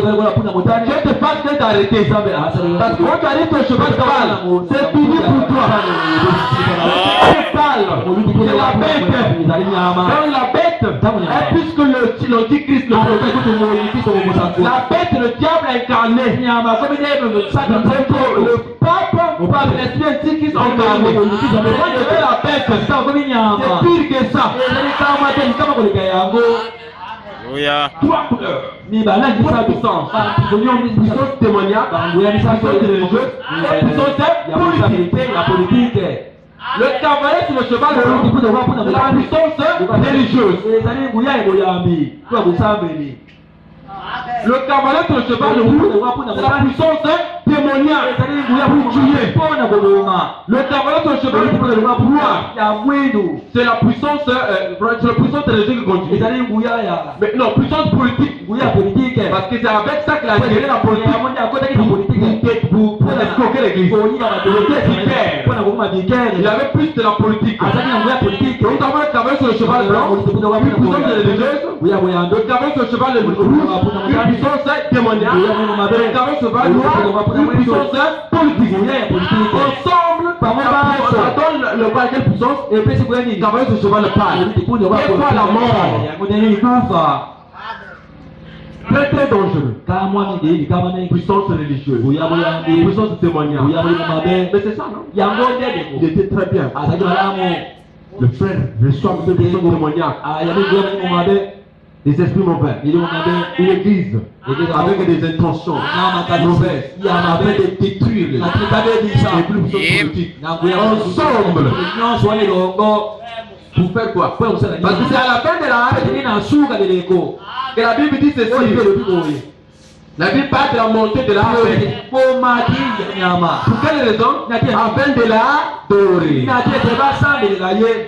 te passe que d'arrêter. Parce que quand tu arrives sur le cheval blanc, c'est fini pour toi. C'est la bête. Quand la bête est plus que l'antichrist, le prophète. La bête, le diable incarné. Le pape, l'esprit antichrist incarné. La bête, c'est pire que ça. Alléluia. 3 couleurs. 3 puissances. Puissance démoniaque, puissance religieuse, puissance politique. Le cavalier sur le cheval de la puissance religieuse. Le cavalier sur le cheval de la puissance démoniaque. Le cavalier sur le cheval de la pouvoir. C'est la puissance religieuse qui continue. Mais non, puissance politique. Parce que c'est avec ça qu'il a géré la politique. Pour escroquer l'église. Il avait plus de la politique. Notamment le cavalier sur le cheval blanc, une puissance religieuse. Le cavalier sur le cheval rouge, une puissance démoniaque. Le cavalier sur le cheval noir, une puissance politique. Ensemble, ça donne le pas quelle puissance. Et puis c'est quoi le cavalier sur le cheval pâle. Et quoi la mort? Très très dangereux. Puissance religieuse. Puissance témoignage. Mais c'est ça, non? Il était très bien. Le frère reçoit une puissance témoignage. Les esprits mauvais. Une église avec des intentions mauvaises. Avec de détruire les plus puissants politiques. Ensemble. Pour faire quoi? Parce que c'est à la fin de la que la Bible dit ceci. La Bible parle de la montée de la paix. Pour quelle raison? Afin de la adorer.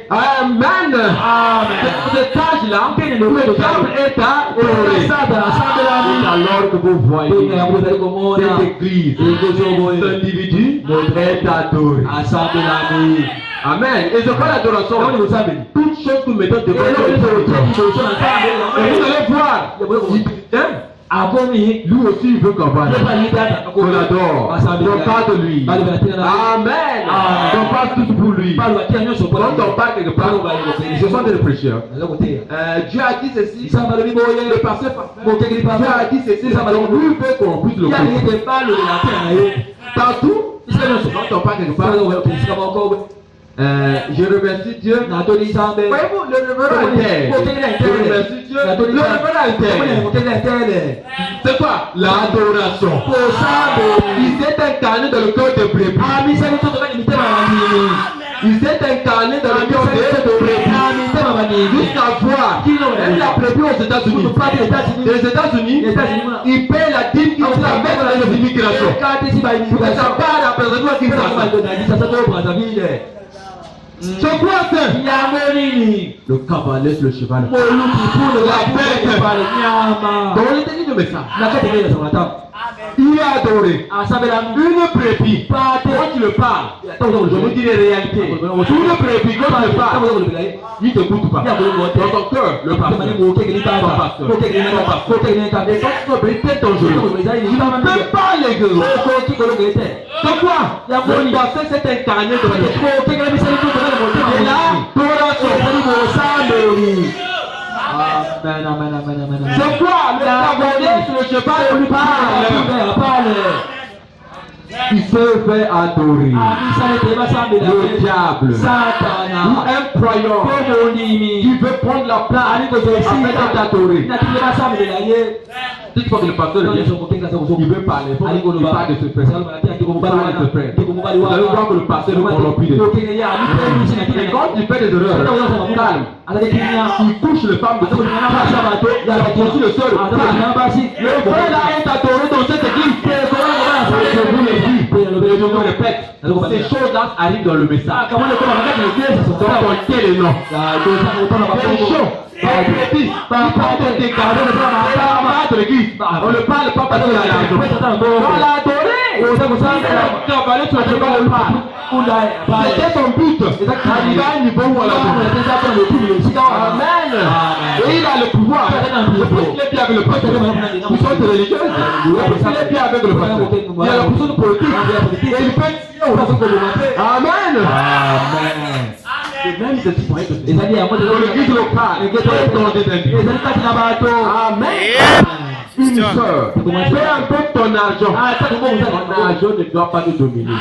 Amen. C'est cet âge-là où le diable est adoré. C'est alors que vous voyez cette église, cet individu est adoré. Amen. Et c'est quoi l'adoration? Toutes choses que nous mettons devant Dieu. Et vous allez voir. Lui aussi il veut qu'on l'adore. On parle de lui. Amen. On parle tous pour lui. Quand on parle quelque part, ce sont des prêcheurs. Dieu a dit ceci. Le pasteur Dieu a dit ceci. Donc lui veut qu'on puisse le comprendre. Partout, quand on parle quelque part, je remercie Dieu. Voyez-vous, le révérend je remercie Dieu. Le révérend c'est quoi? L'adoration. Il s'est incarné dans le cœur de brebis. Il s'est incarné dans le cœur de brebis. Jusqu'à voir. Même la brebis aux États-Unis. Les États-Unis, ils payent la dîme qu'ils la mettent dans les immigrations. Pour que ça part à la personne qui s'appelle. C'est quoi ça? Le cavalier sur le cheval. La bête. Donc on était dit de ça. Il est adoré. Une brebis. Quand tu le parles, je vous dis les réalités. Une brebis, quand tu le parles, il ne t'écoute pas. Dans ton cœur, le pasteur. Et quand tu es très dangereux, tu ne peux pas les gueuler. C'est quoi? Le pasteur s'est incarné dans le et là, c'est quoi? Le cavalier sur le cheval lui parle. il se fait adorer. Le diable ou un croyant qui veut prendre la place afin d'être adoré. Dites-moi que le pasteur vient, il veut parler, il parle de ce frère, il parle de ce frère. Vous allez voir que le pasteur est corrompu de tout. Et quand il fait des erreurs, calme, il touche les femmes de son il a reçu le seul. Le frère là est adoré dans cette église. Je vous le dis, et je vous répète, ces choses-là arrivent dans le message. Donc on tient les noms. C'est chaud. On ne parle pas parce qu'il a raison. On l'a adoré. C'était son but. Arriver à un niveau où on l'a adoré. Amen. Et il a le pouvoir. Je pense qu'il est bien avec le pasteur. Vous êtes religieuse. Il est bien avec le pasteur. Il a la position politique. Et il peut. Amen. Amen. Même si c'est pour être l'église locale, amen. Une sœur, peu importe ton argent, ton argent ne doit pas nous dominer.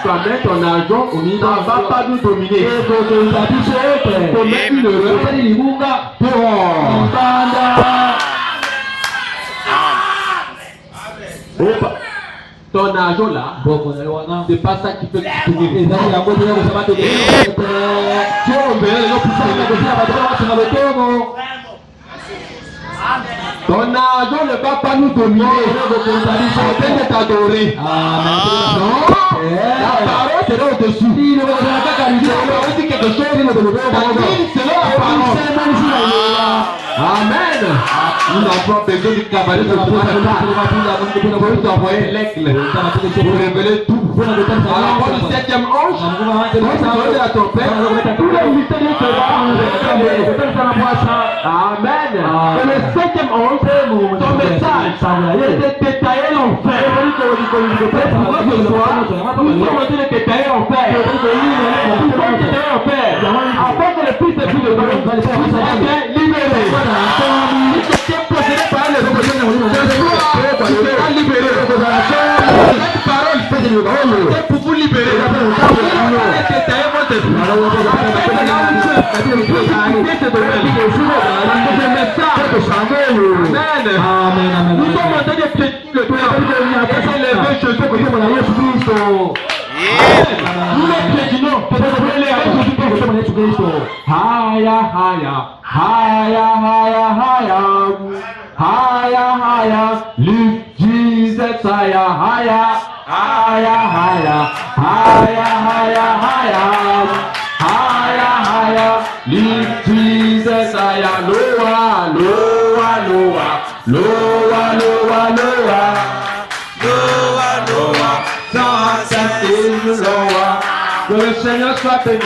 Toi-même, ton argent ne va pas nous dominer. Commets une erreur. Ton argent là, c'est pas ça qui fait que tu tournes. Ton argent ne va pas nous dominer. On peut t'adorer. La parole sera au-dessus. Si on dit quelque chose, c'est la parole. Amen. Nous avons besoin du cavalier de la pour t'envoyer l'aigle pour révéler tout. À la fin du 7e ange, quand tu vas à ton père, tous les mystères seront. Amen. Et le 7e ange, ton message était détaillé l'enfer. Pourquoi ce soir, nous sommes en train de détailler l'enfer. Nous sommes détailler l'enfer. Afin que le Fils de Dieu soit libéré. Tu es possédé par les tu seras libéré. Cette parole, c'est pour vous libérer. Amen. Nous sommes en train de piétiner le nous les piétinons. Haya, haya, haya, haya, haya, haya, haya, lift Jesus, haya, haya, haya, haya, haya, haya, haya, haya, haya, lift Jesus, haya, loa, loa, loa, loa, loa, loa, loa, loa, sans cesse loa. Que le Seigneur soit béni.